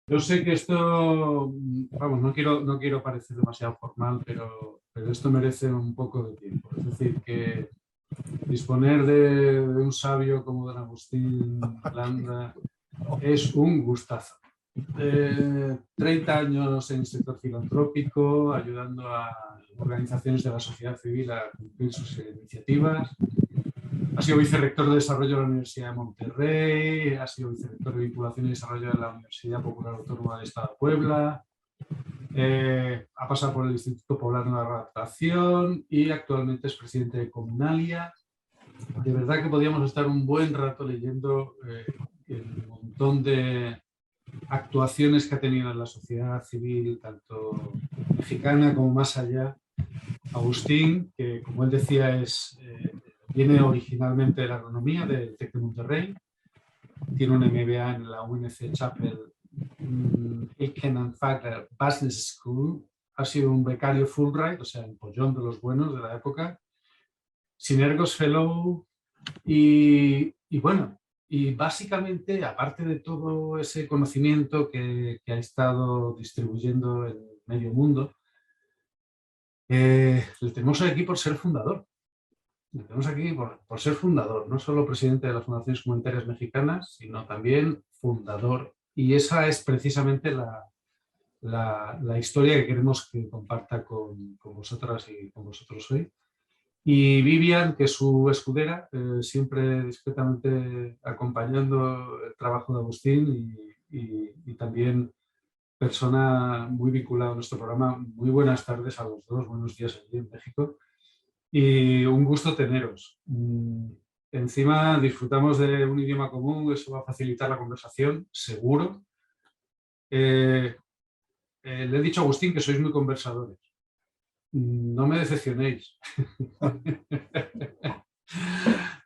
Yo sé que esto, vamos, no quiero parecer demasiado formal, pero esto merece un poco de tiempo. Es decir, que disponer de un sabio como don Agustín Landa es un gustazo. 30 años en el sector filantrópico, ayudando a organizaciones de la sociedad civil a cumplir sus iniciativas. Ha sido vicerrector de Desarrollo de la Universidad de Monterrey, ha sido vicerrector de Vinculación y Desarrollo de la Universidad Popular Autónoma del Estado de Puebla, ha pasado por el Instituto Poblano de Nueva Adaptación y actualmente es presidente de Comunalia. De verdad que podíamos estar un buen rato leyendo el montón de actuaciones que ha tenido en la sociedad civil, tanto mexicana como más allá. Agustín, que como él decía, viene originalmente de la agronomía del TEC de Monterrey, tiene un MBA en la UNC Chapel Aiken and Fager Business School, ha sido un becario Fulbright, o sea, el pollón de los buenos de la época, Synergos Fellow y bueno, y básicamente, aparte de todo ese conocimiento que ha estado distribuyendo en medio mundo, le tenemos aquí por ser fundador. Le tenemos aquí por ser fundador, no solo presidente de las Fundaciones Comunitarias Mexicanas, sino también fundador. Y esa es precisamente la historia que queremos que comparta con vosotras y con vosotros hoy. Y Vivian, que es su escudera, siempre discretamente acompañando el trabajo de Agustín y también persona muy vinculada a nuestro programa. Muy buenas tardes a los dos, buenos días allí en México. Y un gusto teneros. Encima disfrutamos de un idioma común, eso va a facilitar la conversación, seguro. Le he dicho a Agustín que sois muy conversadores. No me decepcionéis.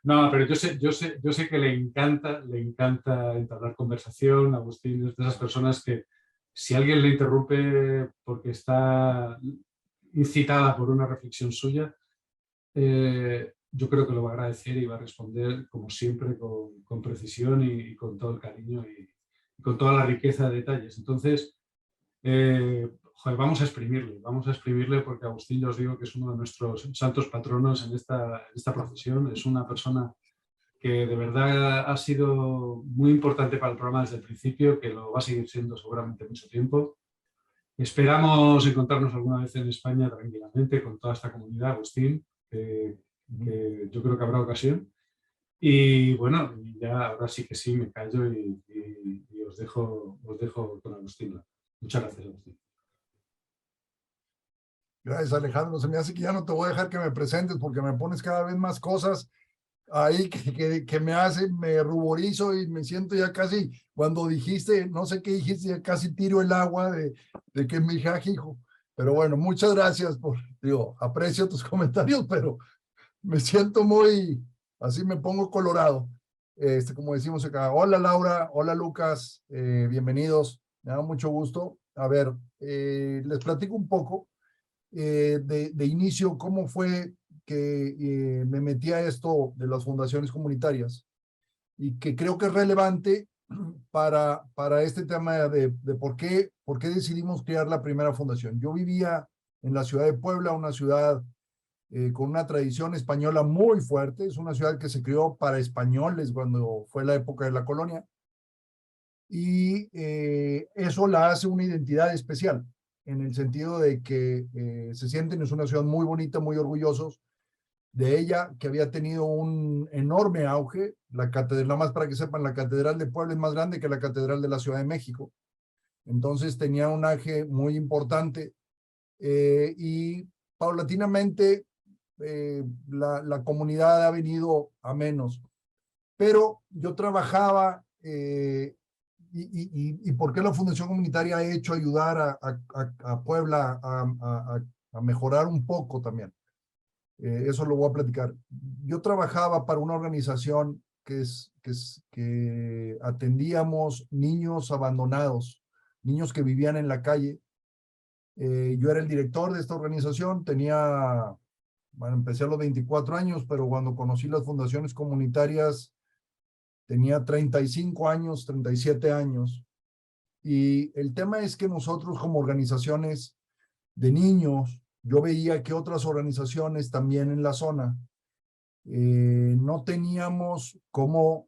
No, pero yo sé que le encanta entablar conversación. Agustín es de esas personas que si alguien le interrumpe porque está incitada por una reflexión suya, yo creo que lo va a agradecer y va a responder, como siempre, con precisión y con todo el cariño y con toda la riqueza de detalles. Entonces, joder, vamos a exprimirle porque Agustín, yo os digo que es uno de nuestros santos patronos en esta profesión. Es una persona que de verdad ha sido muy importante para el programa desde el principio, que lo va a seguir siendo seguramente mucho tiempo. Esperamos encontrarnos alguna vez en España tranquilamente con toda esta comunidad, Agustín, que yo creo que habrá ocasión. Y bueno, ya ahora sí que sí, me callo y os dejo con Agustín. Muchas gracias, Agustín. Gracias, Alejandro. Se me hace que ya no te voy a dejar que me presentes porque me pones cada vez más cosas ahí que me ruborizo y me siento ya casi, cuando dijiste, no sé qué dijiste, ya casi tiro el agua de que me hijo. Pero bueno, muchas gracias aprecio tus comentarios, pero me siento así me pongo colorado. Como decimos acá, hola Laura, hola Lucas, bienvenidos, me da mucho gusto. A ver, les platico un poco de inicio cómo fue que me metí a esto de las fundaciones comunitarias y que creo que es relevante para este tema de por qué decidimos crear la primera fundación. Yo vivía en la ciudad de Puebla, una ciudad con una tradición española muy fuerte. Es una ciudad que se creó para españoles cuando fue la época de la colonia. Y eso la hace una identidad especial, en el sentido de que se sienten, es una ciudad muy bonita, muy orgullosos de ella, que había tenido un enorme auge. La catedral, nada más para que sepan, la Catedral de Puebla es más grande que la Catedral de la Ciudad de México. Entonces tenía un auge muy importante y paulatinamente la comunidad ha venido a menos. Pero yo trabajaba, y por qué la Fundación Comunitaria ha hecho ayudar a Puebla a mejorar un poco también. Eso lo voy a platicar. Yo trabajaba para una organización que atendíamos niños abandonados, niños que vivían en la calle. Yo era el director de esta organización, bueno, empecé a los 24 años, pero cuando conocí las fundaciones comunitarias tenía 35 años, 37 años. Y el tema es que nosotros como organizaciones de niños, yo veía que otras organizaciones también en la zona no teníamos cómo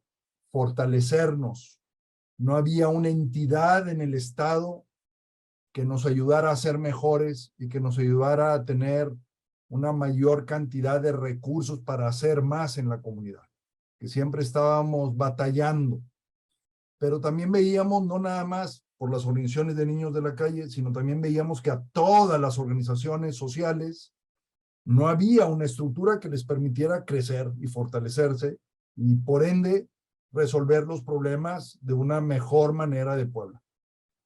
fortalecernos. No había una entidad en el estado que nos ayudara a ser mejores y que nos ayudara a tener una mayor cantidad de recursos para hacer más en la comunidad, que siempre estábamos batallando. Pero también veíamos, no nada más por las organizaciones de niños de la calle, sino también veíamos que a todas las organizaciones sociales no había una estructura que les permitiera crecer y fortalecerse y por ende resolver los problemas de una mejor manera de Puebla.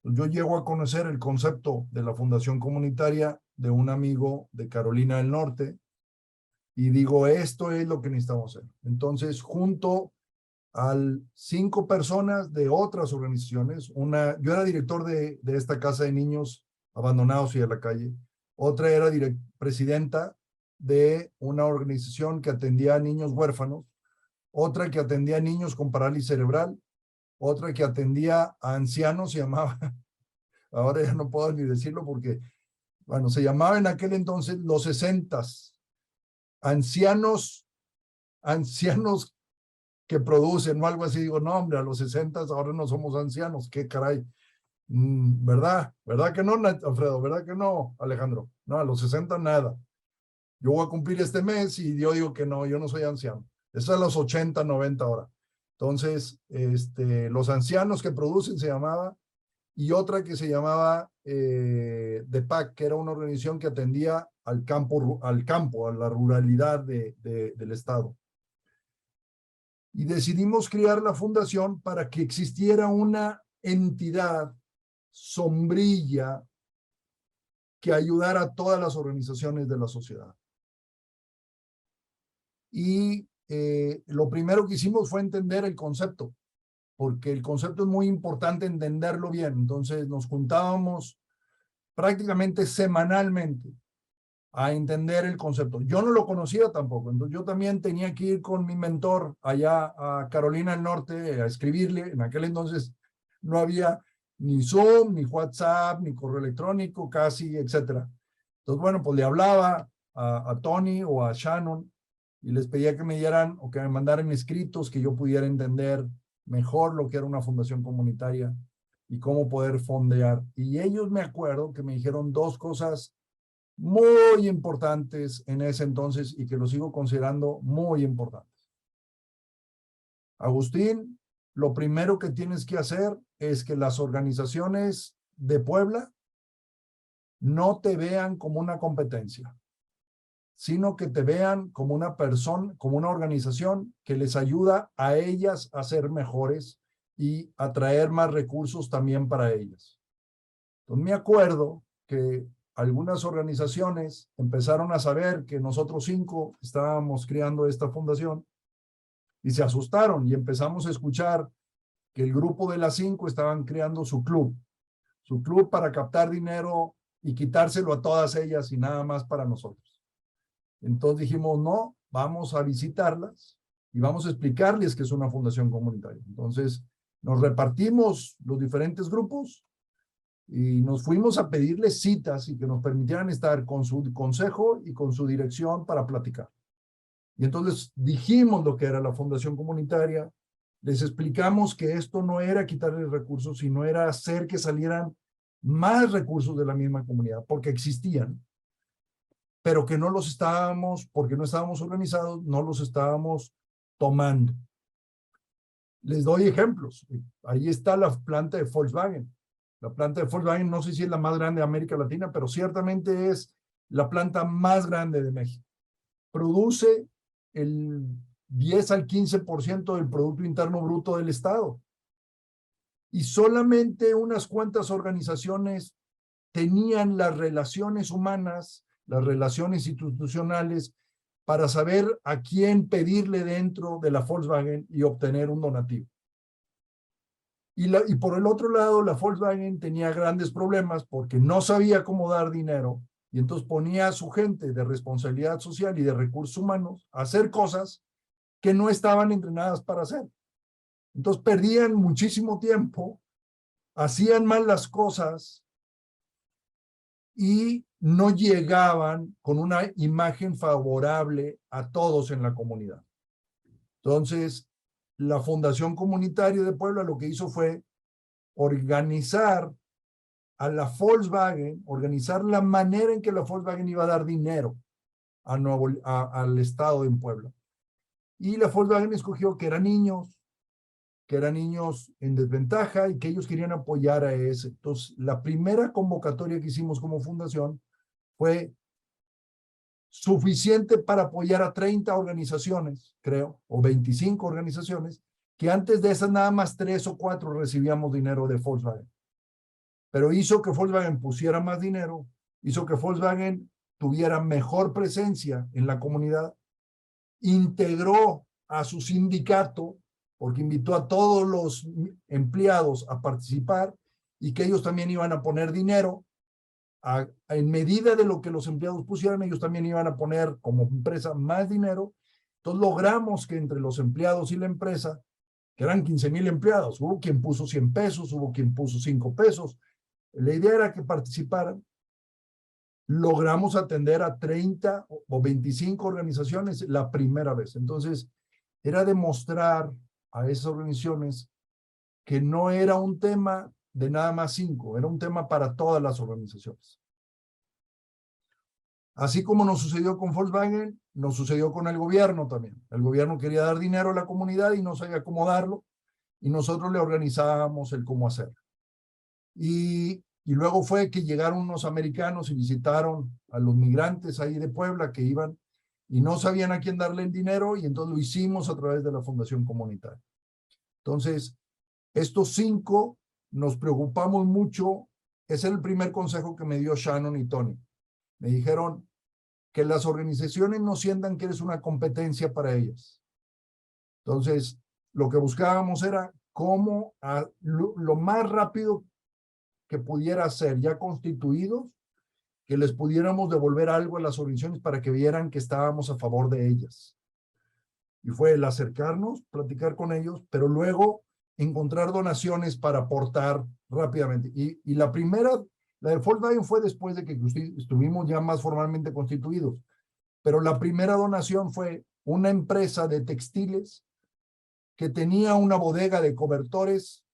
Yo llego a conocer el concepto de la fundación comunitaria de un amigo de Carolina del Norte y digo, esto es lo que necesitamos hacer. Entonces, junto a 5 personas de otras organizaciones, yo era director de esta casa de niños abandonados y de la calle, otra era presidenta de una organización que atendía a niños huérfanos, otra que atendía a niños con parálisis cerebral, otra que atendía a ancianos, se llamaba, ahora ya no puedo ni decirlo porque, bueno, se llamaba en aquel entonces los 60s, ancianos que producen o algo así. Digo, no, hombre, a los 60s ahora no somos ancianos, qué caray. ¿Verdad? ¿Verdad que no, Alfredo? ¿Verdad que no, Alejandro? No, a los 60 nada. Yo voy a cumplir este mes y yo digo que no, yo no soy anciano. Eso es a los 80, 90 ahora. Entonces, los ancianos que producen se llamaba, y otra que se llamaba DEPAC, que era una organización que atendía al campo, a la ruralidad del estado. Y decidimos crear la fundación para que existiera una entidad sombrilla que ayudara a todas las organizaciones de la sociedad. Y lo primero que hicimos fue entender el concepto, porque el concepto es muy importante entenderlo bien. Entonces nos juntábamos prácticamente semanalmente a entender el concepto. Yo no lo conocía tampoco, entonces yo también tenía que ir con mi mentor allá a Carolina del Norte a escribirle. En aquel entonces no había ni Zoom, ni WhatsApp, ni correo electrónico, casi, etcétera. Entonces, bueno, pues le hablaba a Tony o a Shannon y les pedía que me dieran o que me mandaran escritos que yo pudiera entender mejor lo que era una fundación comunitaria y cómo poder fondear. Y ellos, me acuerdo que me dijeron 2 cosas muy importantes en ese entonces y que lo sigo considerando muy importantes. Agustín, lo primero que tienes que hacer es que las organizaciones de Puebla no te vean como una competencia, sino que te vean como una persona, como una organización que les ayuda a ellas a ser mejores y a traer más recursos también para ellas. Entonces me acuerdo que algunas organizaciones empezaron a saber que nosotros 5 estábamos creando esta fundación y se asustaron y empezamos a escuchar que el grupo de las 5 estaban creando su club para captar dinero y quitárselo a todas ellas y nada más para nosotros. Entonces dijimos, no, vamos a visitarlas y vamos a explicarles que es una fundación comunitaria. Entonces nos repartimos los diferentes grupos y nos fuimos a pedirles citas y que nos permitieran estar con su consejo y con su dirección para platicar. Y entonces dijimos lo que era la fundación comunitaria, les explicamos que esto no era quitarles recursos, sino era hacer que salieran más recursos de la misma comunidad, porque existían, pero que no los estábamos, porque no estábamos organizados, no los estábamos tomando. Les doy ejemplos. Ahí está la planta de Volkswagen. La planta de Volkswagen no sé si es la más grande de América Latina, pero ciertamente es la planta más grande de México. Produce el 10 al 15% del Producto Interno Bruto del Estado. Y solamente unas cuantas organizaciones tenían las relaciones humanas, las relaciones institucionales, para saber a quién pedirle dentro de la Volkswagen y obtener un donativo. Y por el otro lado, la Volkswagen tenía grandes problemas porque no sabía cómo dar dinero y entonces ponía a su gente de responsabilidad social y de recursos humanos a hacer cosas que no estaban entrenadas para hacer. Entonces perdían muchísimo tiempo hacían mal las cosas y no llegaban con una imagen favorable a todos en la comunidad. Entonces, la Fundación Comunitaria de Puebla lo que hizo fue organizar a la Volkswagen, organizar la manera en que la Volkswagen iba a dar dinero al Estado en Puebla. Y la Volkswagen escogió que eran niños en desventaja y que ellos querían apoyar a ese. Entonces, la primera convocatoria que hicimos como fundación fue suficiente para apoyar a 30 organizaciones, creo, o 25 organizaciones, que antes de esas nada más 3 o 4 recibíamos dinero de Volkswagen. Pero hizo que Volkswagen pusiera más dinero, hizo que Volkswagen tuviera mejor presencia en la comunidad, integró a su sindicato, porque invitó a todos los empleados a participar y que ellos también iban a poner dinero. En medida de lo que los empleados pusieran, ellos también iban a poner como empresa más dinero. Entonces logramos que entre los empleados y la empresa, que eran 15,000 empleados, hubo quien puso 100 pesos, hubo quien puso 5 pesos. La idea era que participaran. Logramos atender a 30 o 25 organizaciones la primera vez. Entonces, era demostrar a esas organizaciones que no era un tema de nada más 5, era un tema para todas las organizaciones. Así como nos sucedió con Volkswagen, nos sucedió con el gobierno también. El gobierno quería dar dinero a la comunidad y no sabía cómo darlo, y nosotros le organizábamos el cómo hacerlo. Y luego fue que llegaron unos americanos y visitaron a los migrantes ahí de Puebla que iban y no sabían a quién darle el dinero, y entonces lo hicimos a través de la Fundación Comunitaria. Entonces, estos 5 nos preocupamos mucho. Ese es el primer consejo que me dio Shannon y Tony. Me dijeron que las organizaciones no sientan que eres una competencia para ellas. Entonces, lo que buscábamos era cómo lo más rápido que pudiera ser, ya constituidos, que les pudiéramos devolver algo a las organizaciones para que vieran que estábamos a favor de ellas. Y fue el acercarnos, platicar con ellos, pero luego encontrar donaciones para aportar rápidamente. Y la primera, la de Volkswagen, fue después de que estuvimos ya más formalmente constituidos. Pero la primera donación fue una empresa de textiles que tenía una bodega de cobertores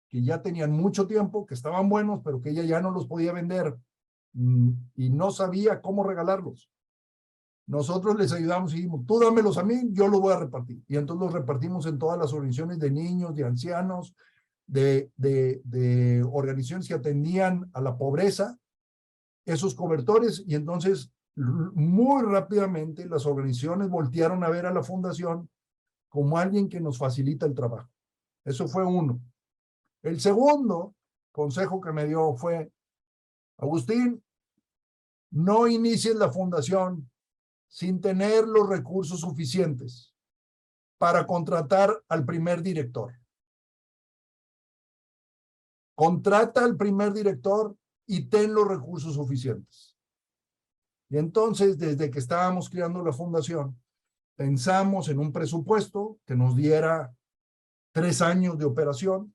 que ya tenían mucho tiempo, que estaban buenos, pero que ella ya no los podía vender y no sabía cómo regalarlos. Nosotros les ayudamos y dijimos, tú dámelos a mí, yo los voy a repartir. Y entonces los repartimos en todas las organizaciones de niños, de ancianos, de organizaciones que atendían a la pobreza, esos cobertores. Y entonces, muy rápidamente, las organizaciones voltearon a ver a la fundación como alguien que nos facilita el trabajo. Eso fue uno. El segundo consejo que me dio fue, Agustín, no inicies la fundación sin tener los recursos suficientes para contratar al primer director. Contrata al primer director y ten los recursos suficientes. Y entonces, desde que estábamos creando la fundación, pensamos en un presupuesto que nos diera 3 años de operación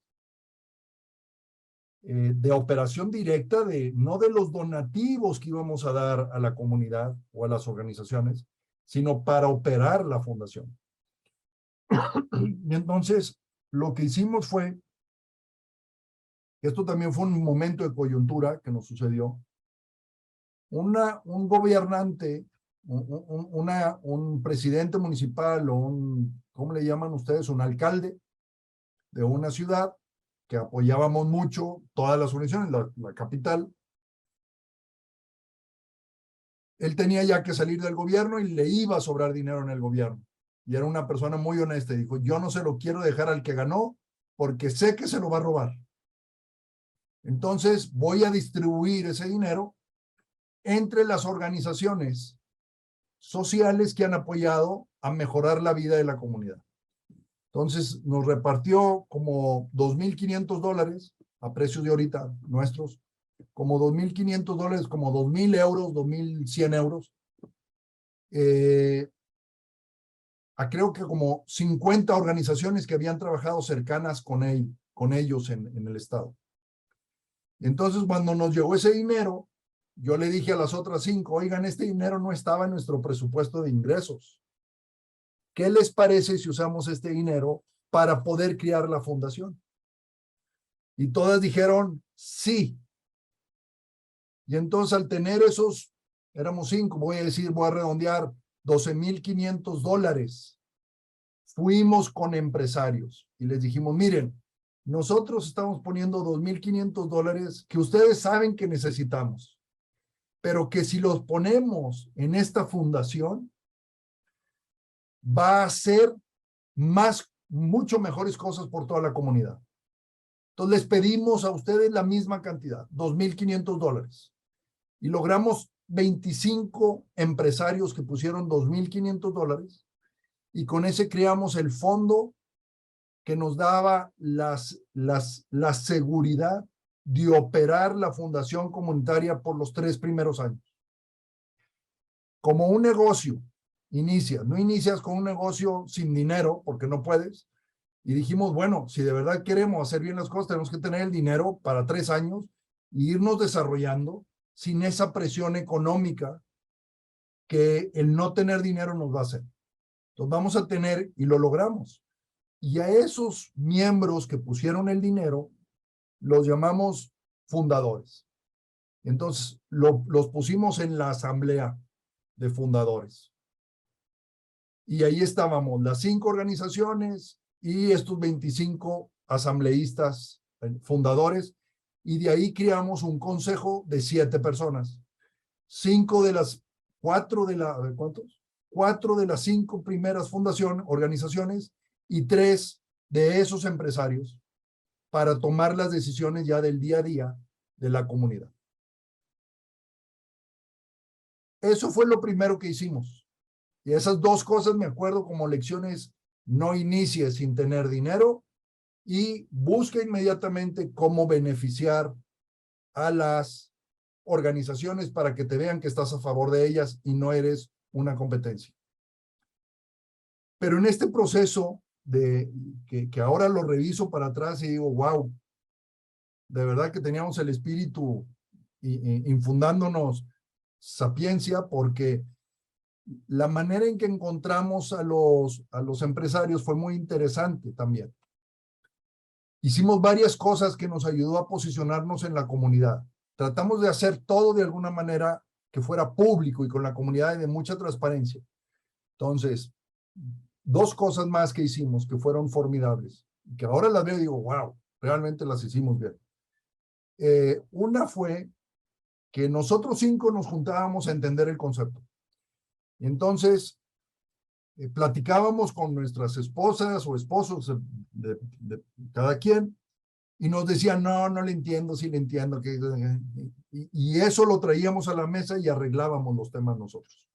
directa, no de los donativos que íbamos a dar a la comunidad o a las organizaciones, sino para operar la fundación. Y entonces, lo que hicimos fue, esto también fue un momento de coyuntura que nos sucedió, un gobernante, un presidente municipal o ¿cómo le llaman ustedes? Un alcalde de una ciudad que apoyábamos mucho todas las organizaciones, la capital. Él tenía ya que salir del gobierno y le iba a sobrar dinero en el gobierno. Y era una persona muy honesta y dijo, yo no se lo quiero dejar al que ganó porque sé que se lo va a robar. Entonces voy a distribuir ese dinero entre las organizaciones sociales que han apoyado a mejorar la vida de la comunidad. Entonces nos repartió como $2,500 a precios de ahorita nuestros, como $2,500, como 2,000 euros, 2,100 euros. Creo que como 50 organizaciones que habían trabajado cercanas con ellos en el estado. Entonces, cuando nos llegó ese dinero, yo le dije a las otras 5, oigan, este dinero no estaba en nuestro presupuesto de ingresos. ¿Qué les parece si usamos este dinero para poder crear la fundación? Y todas dijeron sí. Y entonces al tener esos, éramos 5, voy a redondear, $12,500, fuimos con empresarios y les dijimos, miren, nosotros estamos poniendo $2,500 que ustedes saben que necesitamos, pero que si los ponemos en esta fundación, va a hacer mucho mejores cosas por toda la comunidad. Entonces les pedimos a ustedes la misma cantidad, $2,500. Y logramos 25 empresarios que pusieron $2,500 y con ese creamos el fondo que nos daba la seguridad de operar la fundación comunitaria por los 3 primeros años. Como un negocio no inicias con un negocio sin dinero porque no puedes. Y dijimos, bueno, si de verdad queremos hacer bien las cosas, tenemos que tener el dinero para 3 años e irnos desarrollando sin esa presión económica que el no tener dinero nos va a hacer. Entonces vamos a tener, y lo logramos. Y a esos miembros que pusieron el dinero, los llamamos fundadores. Entonces los pusimos en la asamblea de fundadores. Y ahí estábamos las 5 organizaciones y estos 25 asambleístas fundadores, y de ahí creamos un consejo de 7 personas. 4 de las 5 primeras organizaciones y 3 de esos empresarios para tomar las decisiones ya del día a día de la comunidad. Eso fue lo primero que hicimos. Y esas 2 cosas me acuerdo como lecciones: no inicie sin tener dinero y busca inmediatamente cómo beneficiar a las organizaciones para que te vean que estás a favor de ellas y no eres una competencia. Pero en este proceso que ahora lo reviso para atrás y digo, wow, de verdad que teníamos el espíritu infundándonos sapiencia, porque la manera en que encontramos a los empresarios fue muy interesante también. Hicimos varias cosas que nos ayudó a posicionarnos en la comunidad. Tratamos de hacer todo de alguna manera que fuera público y con la comunidad y de mucha transparencia. Entonces, 2 cosas más que hicimos que fueron formidables, que ahora las veo y digo, wow, realmente las hicimos bien. Una fue que nosotros 5 nos juntábamos a entender el concepto. Y entonces, platicábamos con nuestras esposas o esposos de cada quien y nos decían, no le entiendo, sí le entiendo. Y eso lo traíamos a la mesa y arreglábamos los temas nosotros.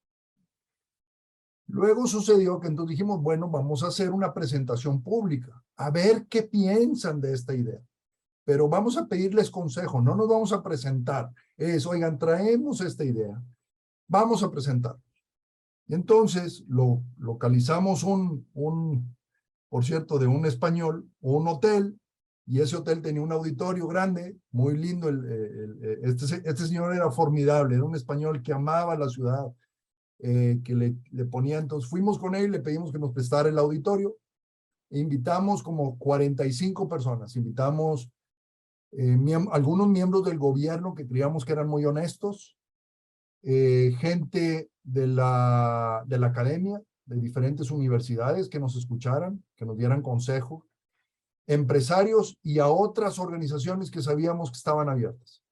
Luego sucedió que entonces dijimos, bueno, vamos a hacer una presentación pública, a ver qué piensan de esta idea. Pero vamos a pedirles consejo, no nos vamos a presentar. Oigan, traemos esta idea, vamos a presentar. Y entonces localizamos por cierto, de un español, un hotel, y ese hotel tenía un auditorio grande, muy lindo. Este señor era formidable, era un español que amaba la ciudad, que le ponía. Entonces fuimos con él, le pedimos que nos prestara el auditorio, e invitamos como 45 personas, invitamos algunos miembros del gobierno que creíamos que eran muy honestos, gente de la academia, de diferentes universidades que nos escucharan, que nos dieran consejo, empresarios y a otras organizaciones que sabíamos que estaban abiertas.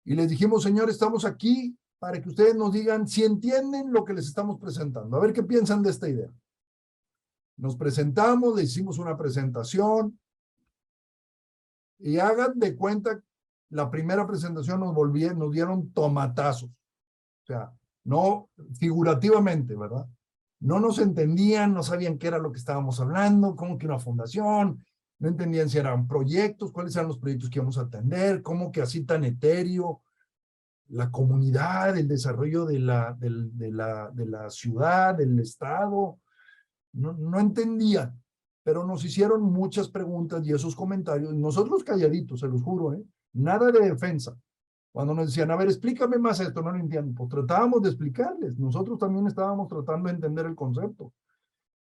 Y les dijimos, señores, estamos aquí para que ustedes nos digan si entienden lo que les estamos presentando, a ver qué piensan de esta idea. Nos presentamos, le hicimos una presentación y hagan de cuenta, la primera presentación nos dieron tomatazos. O sea, no figurativamente, ¿verdad? No nos entendían, no sabían qué era lo que estábamos hablando, cómo que una fundación, no entendían si eran proyectos, cuáles eran los proyectos que íbamos a atender, cómo que así tan etéreo, la comunidad, el desarrollo de la ciudad, del estado, no entendían, pero nos hicieron muchas preguntas y esos comentarios, nosotros calladitos, se los juro, nada de defensa. Cuando nos decían, a ver, explícame más esto, no lo entiendo, pues tratábamos de explicarles. Nosotros también estábamos tratando de entender el concepto.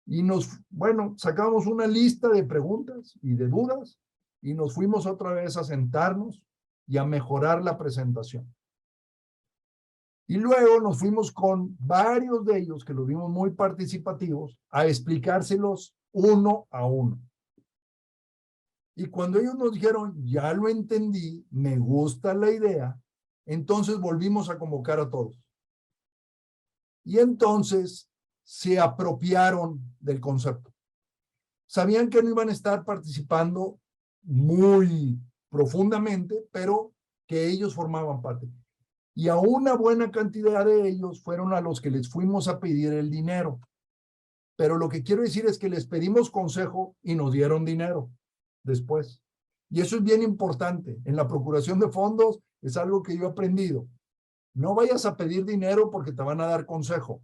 Y bueno, sacamos una lista de preguntas y de dudas y nos fuimos otra vez a sentarnos y a mejorar la presentación. Y luego nos fuimos con varios de ellos, que los vimos muy participativos, a explicárselos uno a uno. Y cuando ellos nos dijeron, ya lo entendí, me gusta la idea, entonces volvimos a convocar a todos. Y entonces se apropiaron del concepto. Sabían que no iban a estar participando muy profundamente, pero que ellos formaban parte. Y a una buena cantidad de ellos fueron a los que les fuimos a pedir el dinero. Pero lo que quiero decir es que les pedimos consejo y nos dieron dinero después. Y eso es bien importante. En la procuración de fondos es algo que yo he aprendido. No vayas a pedir dinero porque te van a dar consejo.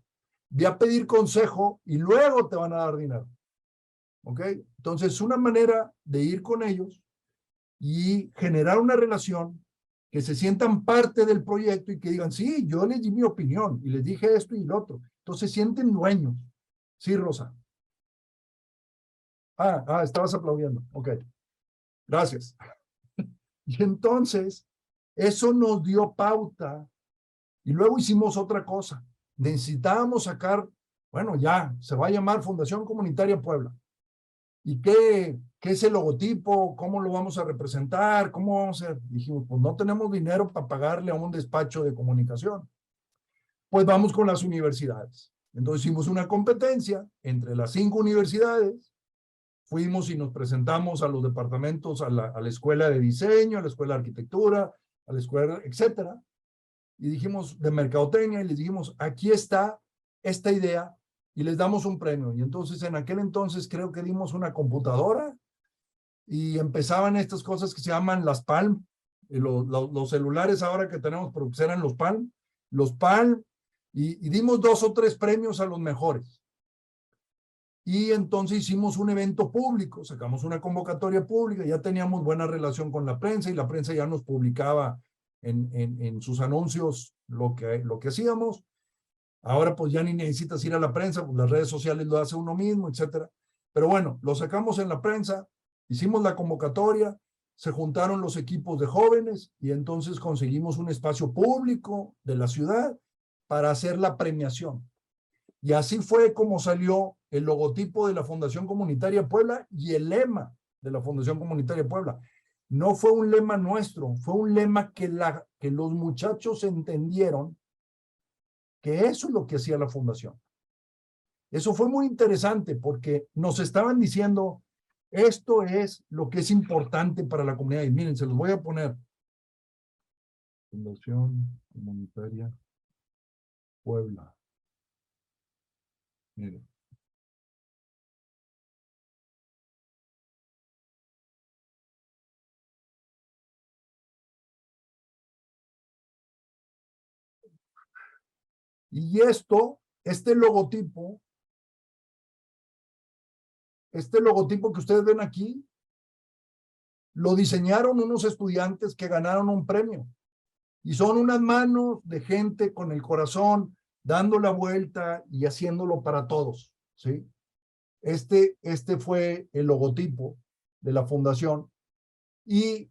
Ve a pedir consejo y luego te van a dar dinero. ¿Ok? Entonces, una manera de ir con ellos y generar una relación, que se sientan parte del proyecto y que digan, sí, yo les di mi opinión y les dije esto y lo otro. Entonces, se sienten dueños. Sí, Rosa. Estabas aplaudiendo. Ok. Gracias. Y entonces, eso nos dio pauta y luego hicimos otra cosa. Necesitábamos sacar, bueno, ya, se va a llamar Fundación Comunitaria Puebla. ¿Y qué es el logotipo? ¿Cómo lo vamos a representar? ¿Cómo vamos a hacer? Dijimos, pues no tenemos dinero para pagarle a un despacho de comunicación. Pues vamos con las universidades. Entonces hicimos una competencia entre las 5 universidades. Fuimos y nos presentamos a los departamentos, a la escuela de diseño, a la escuela de arquitectura, a la escuela, etcétera. Y dijimos, de mercadotecnia, y les dijimos, aquí está esta idea, y les damos un premio. Y entonces, en aquel entonces, creo que dimos una computadora, y empezaban estas cosas que se llaman las Palm, y los celulares ahora que tenemos, pero que eran los Palm, y dimos 2 o 3 premios a los mejores. Y entonces hicimos un evento público, sacamos una convocatoria pública, ya teníamos buena relación con la prensa y la prensa ya nos publicaba en sus anuncios lo que hacíamos. Ahora pues ya ni necesitas ir a la prensa, pues las redes sociales lo hace uno mismo, etcétera. Pero bueno, lo sacamos en la prensa, hicimos la convocatoria, se juntaron los equipos de jóvenes y entonces conseguimos un espacio público de la ciudad para hacer la premiación. Y así fue como salió el logotipo de la Fundación Comunitaria Puebla y el lema de la Fundación Comunitaria Puebla. No fue un lema nuestro, fue un lema que los muchachos entendieron que eso es lo que hacía la fundación. Eso fue muy interesante porque nos estaban diciendo, esto es lo que es importante para la comunidad. Y miren, se los voy a poner. Fundación Comunitaria Puebla. Miren. Y este logotipo que ustedes ven aquí, lo diseñaron unos estudiantes que ganaron un premio. Y son unas manos de gente con el corazón, dando la vuelta y haciéndolo para todos, ¿sí? Este fue el logotipo de la fundación. Y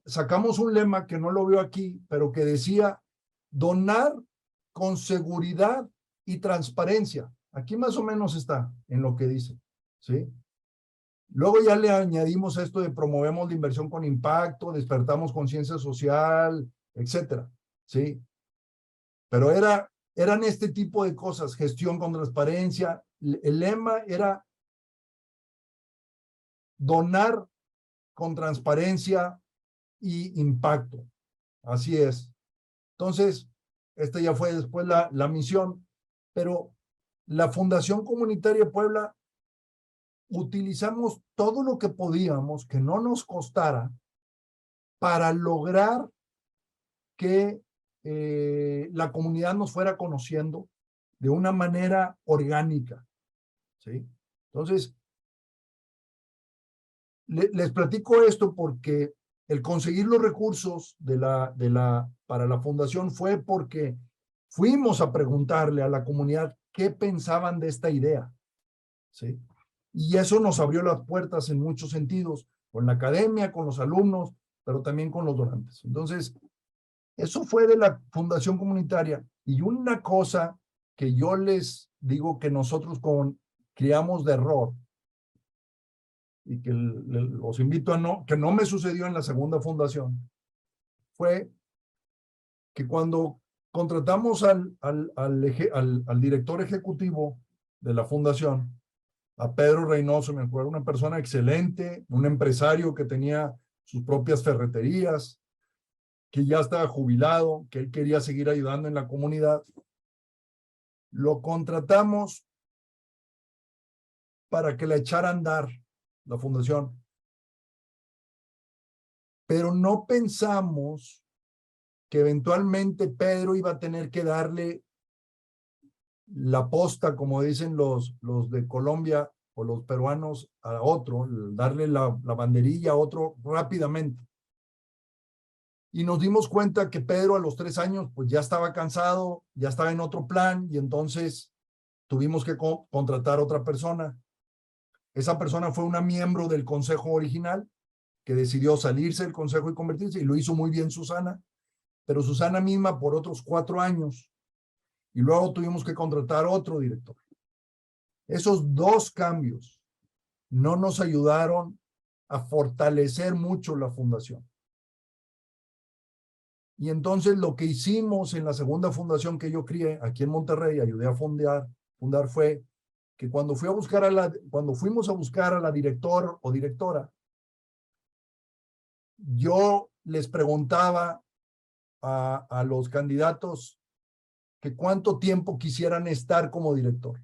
sacamos un lema que no lo veo aquí, pero que decía, donar con seguridad y transparencia. Aquí más o menos está en lo que dice, ¿sí? Luego ya le añadimos esto de promovemos la inversión con impacto, despertamos conciencia social, etcétera, ¿sí? Pero eran este tipo de cosas, gestión con transparencia. El lema era donar con transparencia y impacto. Así es. Entonces, esta ya fue después la misión, pero la Fundación Comunitaria Puebla utilizamos todo lo que podíamos, que no nos costara, para lograr que la comunidad nos fuera conociendo de una manera orgánica, ¿sí? Entonces, les platico esto porque el conseguir los recursos para la fundación fue porque fuimos a preguntarle a la comunidad qué pensaban de esta idea, ¿sí? Y eso nos abrió las puertas en muchos sentidos, con la academia, con los alumnos, pero también con los donantes. Entonces, eso fue de la fundación comunitaria. Y una cosa que yo les digo que nosotros criamos de error, y que los invito a que no me sucedió en la segunda fundación, fue que cuando contratamos al director ejecutivo de la fundación, a Pedro Reynoso, me acuerdo, una persona excelente, un empresario que tenía sus propias ferreterías, que ya estaba jubilado, que él quería seguir ayudando en la comunidad. Lo contratamos para que le echara a andar la fundación. Pero no pensamos que eventualmente Pedro iba a tener que darle la posta, como dicen los de Colombia o los peruanos, a otro, darle la banderilla a otro rápidamente. Y nos dimos cuenta que Pedro a los 3 años pues ya estaba cansado, ya estaba en otro plan, y entonces tuvimos que contratar a otra persona. Esa persona fue una miembro del consejo original que decidió salirse del consejo y convertirse, y lo hizo muy bien Susana, pero Susana misma por otros 4 años, y luego tuvimos que contratar otro director. Esos 2 cambios no nos ayudaron a fortalecer mucho la fundación. Y entonces lo que hicimos en la segunda fundación que yo crié aquí en Monterrey, ayudé a fundar fue que cuando fuimos a buscar a la director o directora, yo les preguntaba a los candidatos que cuánto tiempo quisieran estar como director.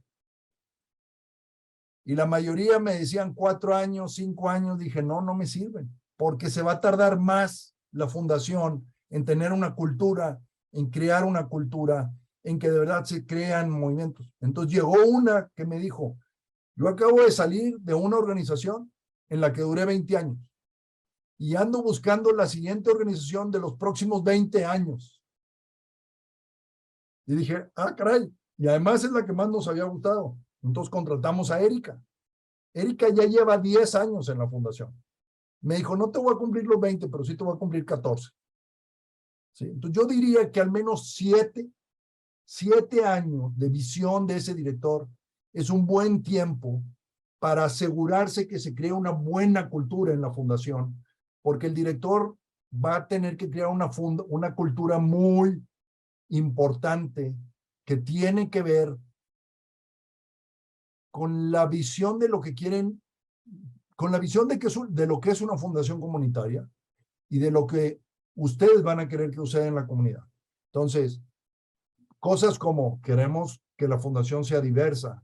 Y la mayoría me decían 4 años, 5 años. Dije, no me sirven, porque se va a tardar más la fundación en tener una cultura, en crear una cultura, en que de verdad se crean movimientos. Entonces llegó una que me dijo, yo acabo de salir de una organización en la que duré 20 años y ando buscando la siguiente organización de los próximos 20 años. Y dije, caray, y además es la que más nos había gustado. Entonces contratamos a Erika. Erika ya lleva 10 años en la fundación. Me dijo, no te voy a cumplir los 20, pero sí te voy a cumplir 14. ¿Sí? Entonces yo diría que al menos 7 años de visión de ese director es un buen tiempo para asegurarse que se crea una buena cultura en la fundación, porque el director va a tener que crear una cultura muy importante que tiene que ver con la visión de lo que quieren, con la visión de lo que es una fundación comunitaria y de lo que ustedes van a querer que suceda en la comunidad. Entonces, cosas como queremos que la fundación sea diversa,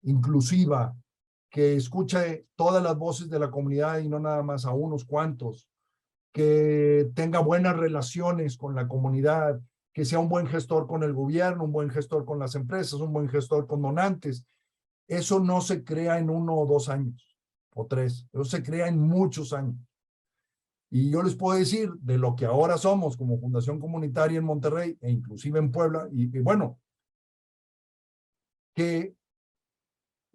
inclusiva, que escuche todas las voces de la comunidad y no nada más a unos cuantos, que tenga buenas relaciones con la comunidad, que sea un buen gestor con el gobierno, un buen gestor con las empresas, un buen gestor con donantes. Eso no se crea en 1 o 2 años, o 3, eso se crea en muchos años. Y yo les puedo decir de lo que ahora somos como Fundación Comunitaria en Monterrey, e inclusive en Puebla, y bueno, que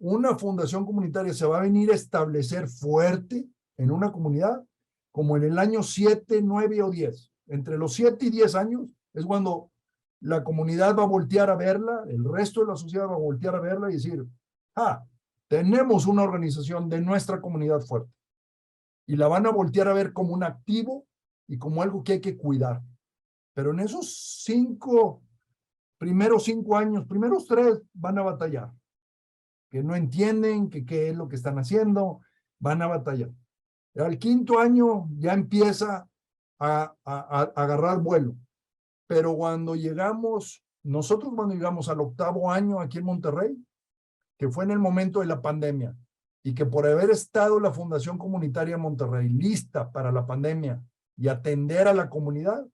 una fundación comunitaria se va a venir a establecer fuerte en una comunidad como en el año 7, 9 o 10. Entre los 7 y 10 años es cuando la comunidad va a voltear a verla, el resto de la sociedad va a voltear a verla y decir, tenemos una organización de nuestra comunidad fuerte. Y la van a voltear a ver como un activo y como algo que hay que cuidar. Pero en esos primeros 5 años, primeros 3 van a batallar. Que no entienden qué es lo que están haciendo, van a batallar. Al 5.º año ya empieza a agarrar vuelo. Pero nosotros cuando llegamos al 8.º año aquí en Monterrey, que fue en el momento de la pandemia, y que por haber estado la Fundación Comunitaria Monterrey lista para la pandemia y atender a la comunidad,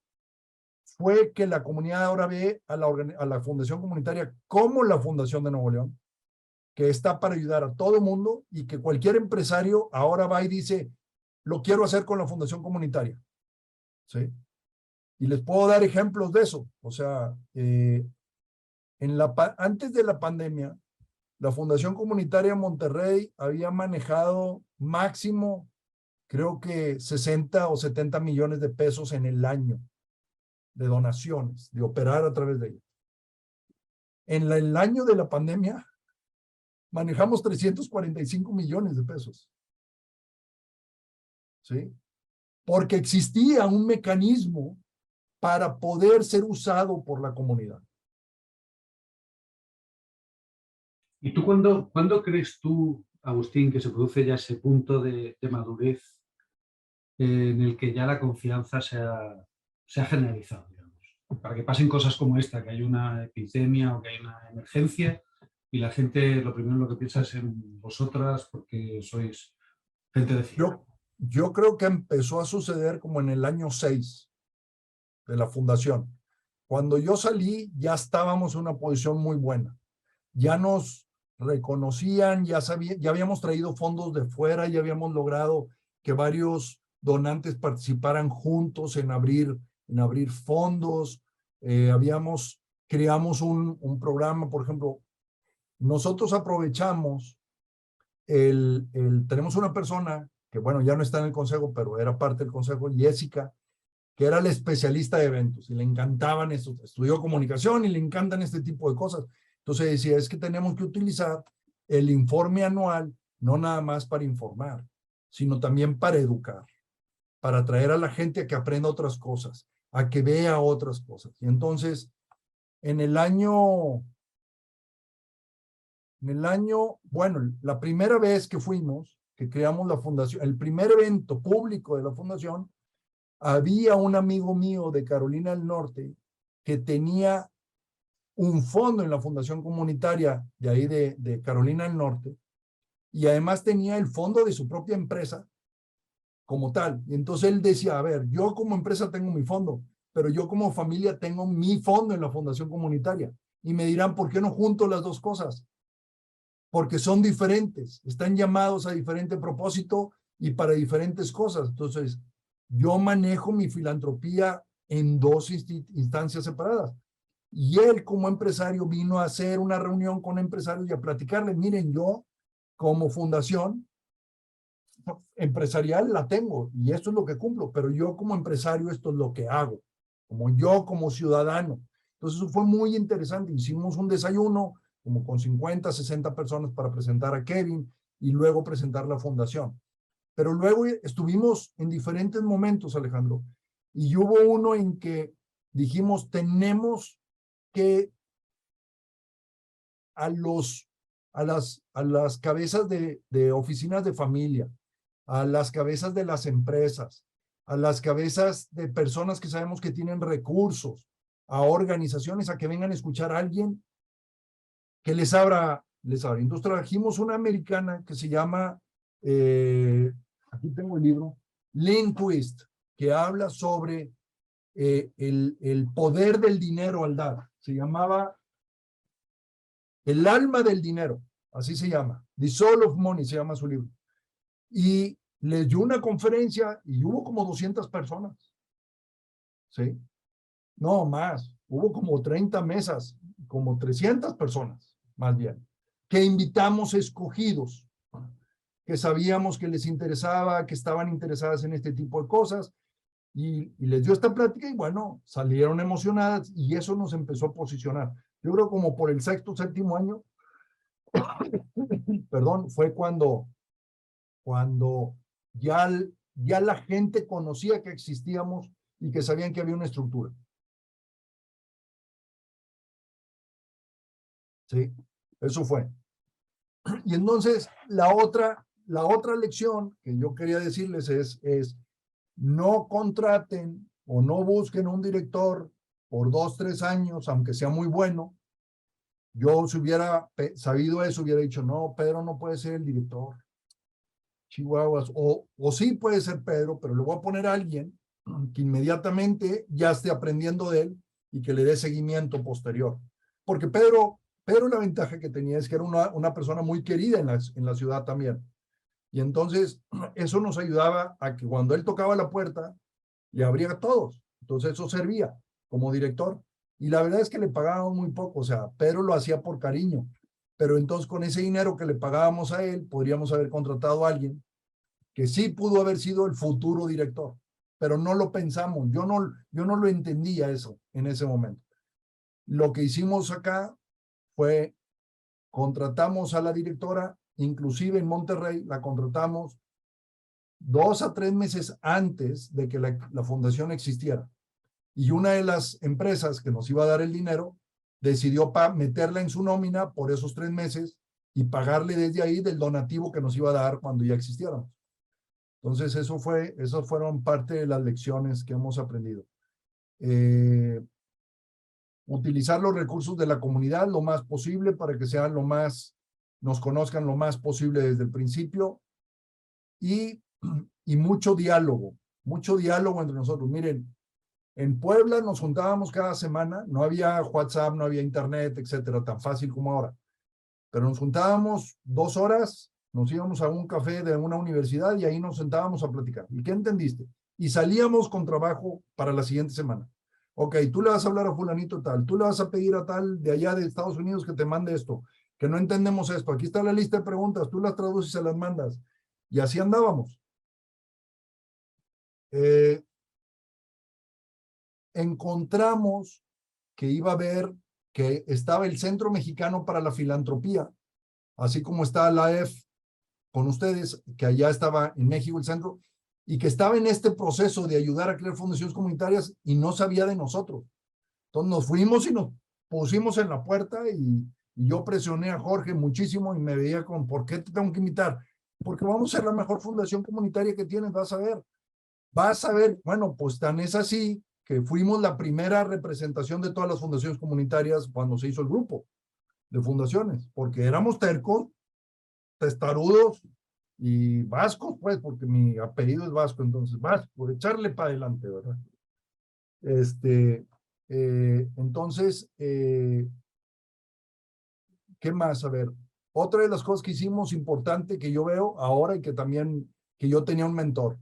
fue que la comunidad ahora ve a la Fundación Comunitaria como la Fundación de Nuevo León, que está para ayudar a todo mundo, y que cualquier empresario ahora va y dice, lo quiero hacer con la Fundación Comunitaria. ¿Sí? Y les puedo dar ejemplos de eso. O sea, antes de la pandemia, la Fundación Comunitaria Monterrey había manejado máximo, creo que 60 o 70 millones de pesos en el año de donaciones, de operar a través de ella. En el año de la pandemia, manejamos 345 millones de pesos. ¿Sí? Porque existía un mecanismo para poder ser usado por la comunidad. ¿Y tú cuándo crees tú, Agustín, que se produce ya ese punto de madurez en el que ya la confianza se ha generalizado, digamos? Para que pasen cosas como esta, que hay una epidemia o que hay una emergencia y la gente lo primero lo que piensa es en vosotras porque sois gente de fiar. Yo creo que empezó a suceder como en el año 6 de la fundación. Cuando yo salí, ya estábamos en una posición muy buena. Ya nos reconocían, ya habíamos traído fondos de fuera, ya habíamos logrado que varios donantes participaran juntos en abrir fondos. Creamos un programa, por ejemplo, nosotros aprovechamos tenemos una persona que, bueno, ya no está en el consejo, pero era parte del consejo, Jessica, que era la especialista de eventos y le encantaban esto, estudió comunicación y le encantan este tipo de cosas. Entonces decía, es que tenemos que utilizar el informe anual, no nada más para informar, sino también para educar, para atraer a la gente a que aprenda otras cosas, a que vea otras cosas. Y entonces, en el año, bueno, la primera vez que fuimos, que creamos la fundación, el primer evento público de la fundación, había un amigo mío de Carolina del Norte que tenía un fondo en la fundación comunitaria de ahí de Carolina del Norte y además tenía el fondo de su propia empresa como tal. Y entonces él decía, a ver, yo como empresa tengo mi fondo, pero yo como familia tengo mi fondo en la fundación comunitaria. Y me dirán, ¿por qué no junto las dos cosas? Porque son diferentes, están llamados a diferente propósito y para diferentes cosas. Entonces, yo manejo mi filantropía en dos instancias separadas. Y él como empresario vino a hacer una reunión con empresarios y a platicarles, miren, yo como fundación empresarial la tengo y esto es lo que cumplo, pero yo como empresario esto es lo que hago, como yo como ciudadano. Entonces eso fue muy interesante. Hicimos un desayuno como con 50, 60 personas para presentar a Kevin y luego presentar la fundación. Pero luego estuvimos en diferentes momentos, Alejandro, y hubo uno en que dijimos, tenemos que a las cabezas de oficinas de familia, a las cabezas de las empresas, a las cabezas de personas que sabemos que tienen recursos, a organizaciones, a que vengan a escuchar a alguien que les abra. Entonces trajimos una americana que se llama, aquí tengo el libro, Lynn Twist, que habla sobre el poder del dinero al dar. Se llamaba El alma del dinero, así se llama. The Soul of Money se llama su libro. Y les dio una conferencia y hubo como 200 personas. ¿Sí? No, más. Hubo como 30 mesas, como 300 personas, más bien, que invitamos escogidos, que sabíamos que les interesaba, que estaban interesadas en este tipo de cosas. Y les dio esta plática y bueno, salieron emocionadas y eso nos empezó a posicionar. Yo creo como por el sexto, séptimo año, perdón, fue cuando ya la gente conocía que existíamos y que sabían que había una estructura. Sí, eso fue. Y entonces la otra lección que yo quería decirles es no contraten o no busquen un director por 2, 3 años, aunque sea muy bueno. Yo si hubiera sabido eso, hubiera dicho, no, Pedro no puede ser el director. Chihuahuas, o sí puede ser Pedro, pero le voy a poner a alguien que inmediatamente ya esté aprendiendo de él y que le dé seguimiento posterior. Porque Pedro la ventaja que tenía es que era una persona muy querida en la ciudad también. Y entonces eso nos ayudaba a que cuando él tocaba la puerta, le abría a todos. Entonces eso servía como director. Y la verdad es que le pagábamos muy poco, o sea, Pedro lo hacía por cariño. Pero entonces con ese dinero que le pagábamos a él, podríamos haber contratado a alguien que sí pudo haber sido el futuro director, pero no lo pensamos. Yo no lo entendía eso en ese momento. Lo que hicimos acá fue contratamos a la directora, inclusive en Monterrey, la contratamos 2 a 3 meses antes de que la fundación existiera. Y una de las empresas que nos iba a dar el dinero decidió meterla en su nómina por esos 3 meses y pagarle desde ahí del donativo que nos iba a dar cuando ya existiéramos. Entonces, esas fueron parte de las lecciones que hemos aprendido. Utilizar los recursos de la comunidad lo más posible para que sean nos conozcan lo más posible desde el principio y mucho diálogo entre nosotros. Miren, en Puebla nos juntábamos cada semana, no había WhatsApp, no había internet, etcétera, tan fácil como ahora. Pero nos juntábamos 2 horas, nos íbamos a un café de una universidad y ahí nos sentábamos a platicar. ¿Y qué entendiste? Y salíamos con trabajo para la siguiente semana. Ok, tú le vas a hablar a fulanito tal, tú le vas a pedir a tal de allá de Estados Unidos que te mande esto, que no entendemos esto, aquí está la lista de preguntas, tú las traduces y se las mandas. Y así andábamos. Encontramos que iba a haber, que estaba el Centro Mexicano para la Filantropía, así como está la EF con ustedes, que allá estaba en México el centro, y que estaba en este proceso de ayudar a crear fundaciones comunitarias y no sabía de nosotros. Entonces nos fuimos y nos pusimos en la puerta y yo presioné a Jorge muchísimo y me veía con, ¿por qué te tengo que invitar? Porque vamos a ser la mejor fundación comunitaria que tienes, vas a ver. Vas a ver, bueno, pues tan es así que fuimos la primera representación de todas las fundaciones comunitarias cuando se hizo el grupo de fundaciones, porque éramos tercos, testarudos y vascos, pues, porque mi apellido es vasco, entonces, por echarle para adelante, ¿verdad? Entonces, ¿qué más? A ver, otra de las cosas que hicimos importante que yo veo ahora y que también, que yo tenía un mentor.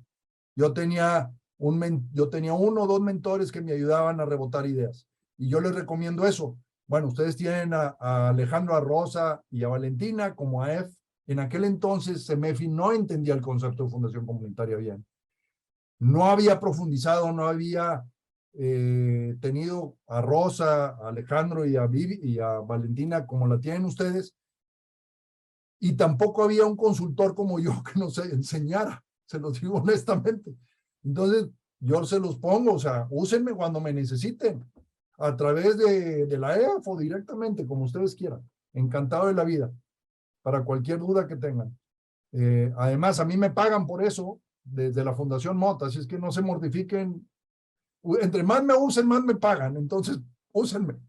Yo tenía uno o dos mentores que me ayudaban a rebotar ideas. Y yo les recomiendo eso. Bueno, ustedes tienen a Alejandro, a Rosa y a Valentina como a F. En aquel entonces, CEMEFI no entendía el concepto de fundación comunitaria bien. No había profundizado, no había tenido a Rosa, a Alejandro y a Valentina como la tienen ustedes. Y tampoco había un consultor como yo que nos enseñara, se los digo honestamente. Entonces, yo se los pongo, o sea, úsenme cuando me necesiten, a través de la EF o directamente, como ustedes quieran. Encantado de la vida, para cualquier duda que tengan. Además, a mí me pagan por eso, desde la Fundación Mota, así es que no se mortifiquen. Entre más me usen, más me pagan, entonces, úsenme.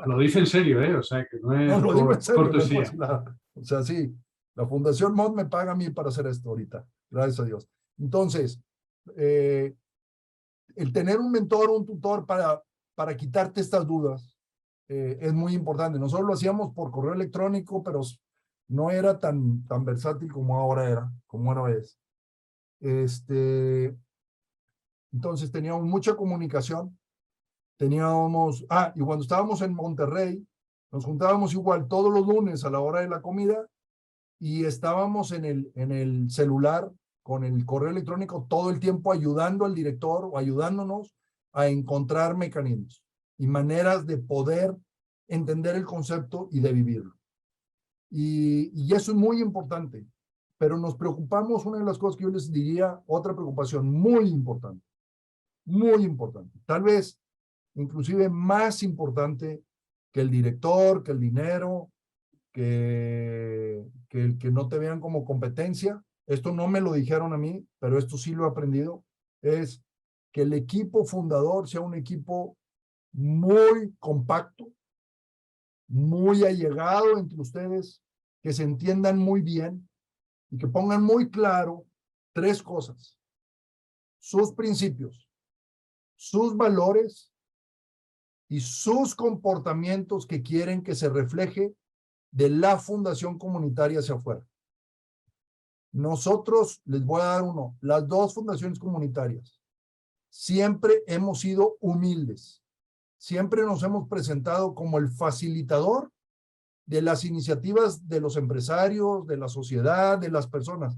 Lo dice en serio, ¿eh? O sea, que no es No, lo digo en serio, no es cortesía. vacilada. O sea, sí, la Fundación MOD me paga a mí para hacer esto ahorita, gracias a Dios. Entonces, el tener un mentor o un tutor para quitarte estas dudas es muy importante. Nosotros lo hacíamos por correo electrónico, pero no era tan versátil como ahora es. Entonces teníamos mucha comunicación. Y cuando estábamos en Monterrey, nos juntábamos igual todos los lunes a la hora de la comida y estábamos en el celular con el correo electrónico todo el tiempo ayudando al director o ayudándonos a encontrar mecanismos y maneras de poder entender el concepto y de vivirlo. Y eso es muy importante, pero nos preocupamos, una de las cosas que yo les diría, otra preocupación muy importante, tal vez inclusive más importante que el director, que el dinero, que no te vean como competencia. Esto no me lo dijeron a mí, pero esto sí lo he aprendido, es que el equipo fundador sea un equipo muy compacto, muy allegado entre ustedes, que se entiendan muy bien y que pongan muy claro 3 cosas: sus principios, sus valores y sus comportamientos que quieren que se refleje de la fundación comunitaria hacia afuera. Nosotros, les voy a dar uno, las dos fundaciones comunitarias, siempre hemos sido humildes. Siempre nos hemos presentado como el facilitador de las iniciativas de los empresarios, de la sociedad, de las personas.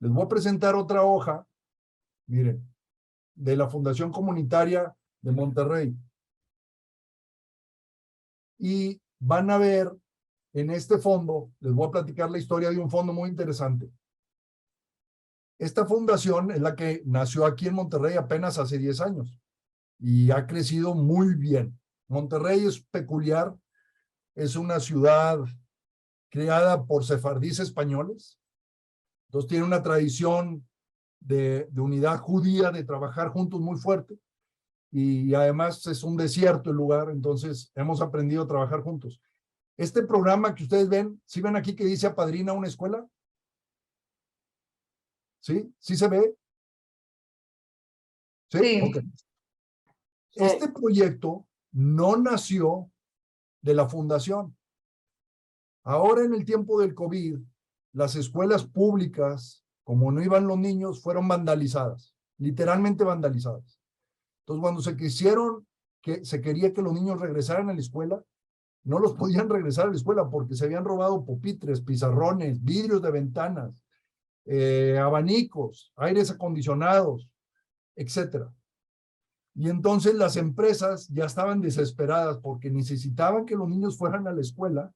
Les voy a presentar otra hoja, miren, de la Fundación Comunitaria de Monterrey. Y van a ver en este fondo, les voy a platicar la historia de un fondo muy interesante. Esta fundación es la que nació aquí en Monterrey apenas hace 10 años y ha crecido muy bien. Monterrey es peculiar, es una ciudad creada por sefardíes españoles, entonces tiene una tradición de unidad judía, de trabajar juntos muy fuerte, y además es un desierto el lugar, entonces hemos aprendido a trabajar juntos. Este programa que ustedes ven, ¿sí ven aquí que dice apadrina una escuela? ¿Sí? ¿Sí se ve? ¿Sí? Sí. Ok. Este proyecto no nació de la fundación. Ahora en el tiempo del COVID, las escuelas públicas, como no iban los niños, fueron vandalizadas, literalmente vandalizadas. Entonces, cuando se quería que los niños regresaran a la escuela, no los podían regresar a la escuela porque se habían robado pupitres, pizarrones, vidrios de ventanas, abanicos, aires acondicionados, etcétera. Y entonces las empresas ya estaban desesperadas porque necesitaban que los niños fueran a la escuela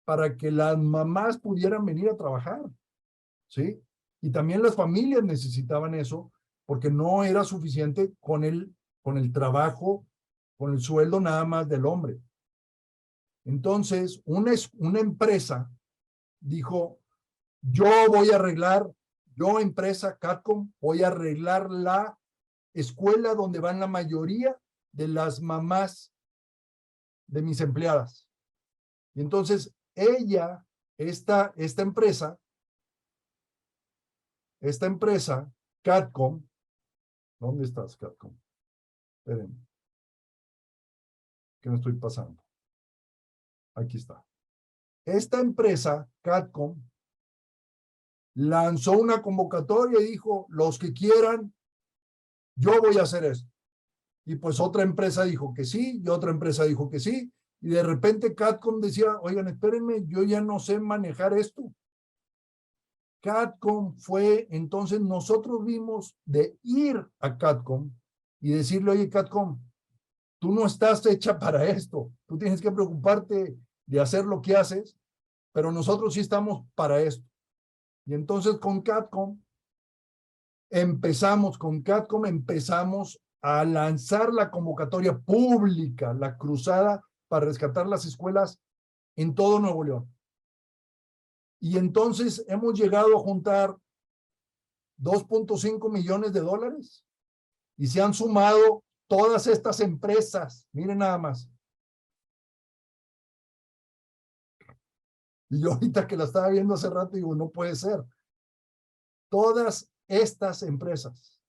para que las mamás pudieran venir a trabajar, ¿sí? Y también las familias necesitaban eso porque no era suficiente con el trabajo, con el sueldo nada más del hombre. Entonces, una empresa dijo, yo voy a arreglar, yo empresa Catcom, voy a arreglar la escuela donde van la mayoría de las mamás de mis empleadas. Y entonces esta empresa, Catcom, ¿dónde estás, Catcom? Espérenme, ¿qué me estoy pasando? Aquí está. Esta empresa, Catcom, lanzó una convocatoria y dijo, los que quieran, yo voy a hacer esto. Y pues otra empresa dijo que sí, y otra empresa dijo que sí, y de repente Catcom decía, oigan, espérenme, yo ya no sé manejar esto. Catcom fue, entonces nosotros vimos de ir a Catcom y decirle, oye, Catcom, tú no estás hecha para esto, tú tienes que preocuparte de hacer lo que haces, pero nosotros sí estamos para esto. Y entonces con Catcom empezamos a lanzar la convocatoria pública, la cruzada para rescatar las escuelas en todo Nuevo León. Y entonces hemos llegado a juntar 2.5 millones de dólares y se han sumado todas estas empresas. Miren nada más. Y yo ahorita que la estaba viendo hace rato digo, no puede ser. Todas estas empresas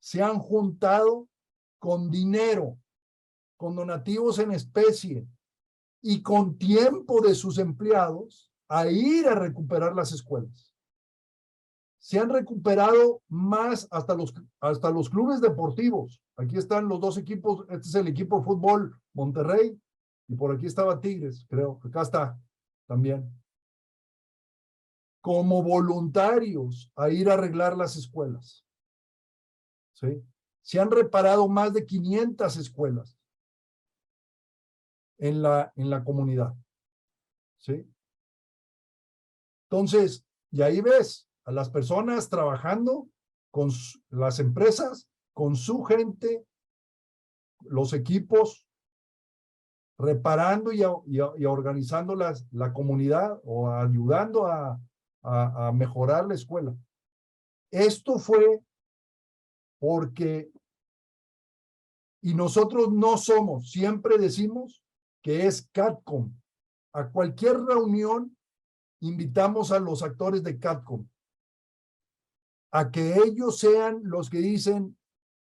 se han juntado con dinero, con donativos en especie y con tiempo de sus empleados a ir a recuperar las escuelas. Se han recuperado más hasta los clubes deportivos. Aquí están los dos equipos. Este es el equipo de fútbol Monterrey y por aquí estaba Tigres, creo. Acá está también. Como voluntarios a ir a arreglar las escuelas. ¿Sí? Se han reparado más de 500 escuelas en la comunidad. ¿Sí? Entonces, y ahí ves a las personas trabajando con las empresas, con su gente, los equipos, reparando y organizando la comunidad o ayudando a mejorar la escuela. Esto fue porque, y nosotros no somos, siempre decimos que es Catcom. A cualquier reunión invitamos a los actores de Catcom a que ellos sean los que dicen,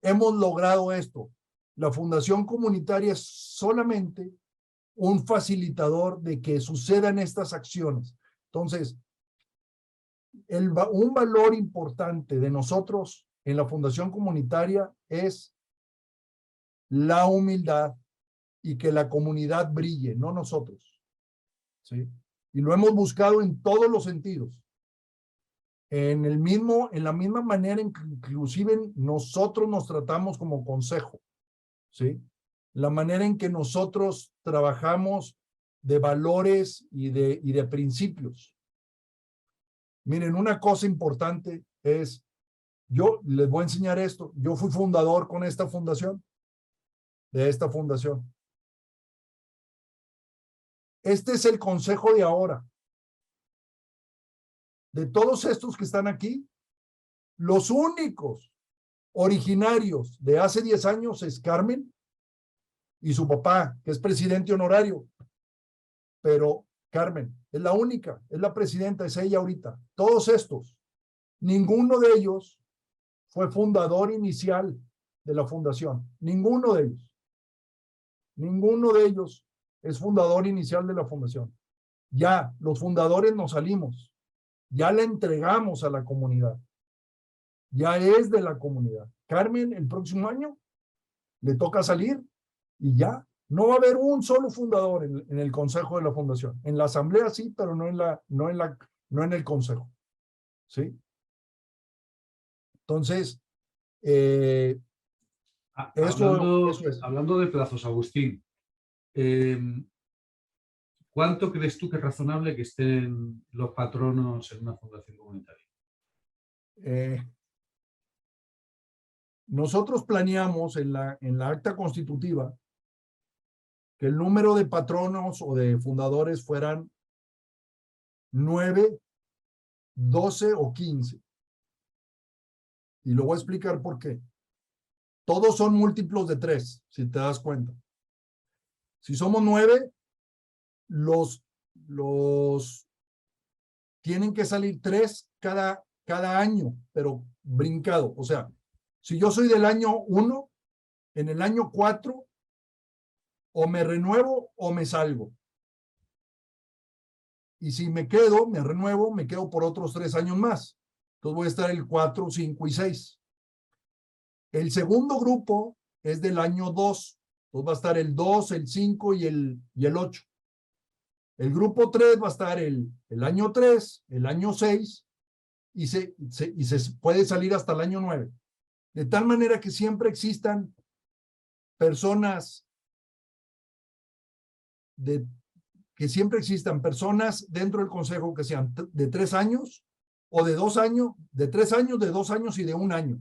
hemos logrado esto. La fundación comunitaria es solamente un facilitador de que sucedan estas acciones. Entonces, Un valor importante de nosotros en la Fundación Comunitaria es la humildad y que la comunidad brille, no nosotros. ¿Sí? Y lo hemos buscado en todos los sentidos. En la misma manera en que inclusive nosotros nos tratamos como consejo. ¿Sí? La manera en que nosotros trabajamos de valores y de principios. Miren, una cosa importante es, yo les voy a enseñar esto, yo fui fundador con esta fundación, de esta fundación. Este es el consejo de ahora. De todos estos que están aquí, los únicos originarios de hace 10 años es Carmen y su papá, que es presidente honorario. Pero Carmen es la única, es la presidenta, es ella ahorita. Todos estos, ninguno de ellos fue fundador inicial de la fundación. Ninguno de ellos. Ninguno de ellos es fundador inicial de la fundación. Ya, los fundadores nos salimos. Ya la entregamos a la comunidad. Ya es de la comunidad. Carmen, el próximo año le toca salir y ya. No va a haber un solo fundador en el consejo de la fundación. En la asamblea sí, pero no en el consejo. ¿Sí? Entonces, Hablando, eso es. hablando de plazos, Agustín, ¿cuánto crees tú que es razonable que estén los patronos en una fundación comunitaria? Nosotros planeamos en la acta constitutiva que el número de patronos o de fundadores fueran 9, 12 o 15. Y lo voy a explicar por qué. Todos son múltiplos de 3, si te das cuenta. Si somos 9, los tienen que salir 3 cada año, pero brincado. O sea, si yo soy del año 1, en el año 4, o me renuevo o me salgo. Y si me quedo, me renuevo, me quedo por otros 3 años más. Entonces voy a estar el 4, 5 y 6. El segundo grupo es del año 2. Entonces va a estar el 2, el 5 y el 8. El grupo 3 va a estar el año 3, el año 6 y se puede salir hasta el año 9. De tal manera que siempre existan personas dentro del consejo que sean de 3 años o de 2 años, de 3 años, de 2 años y de 1 año.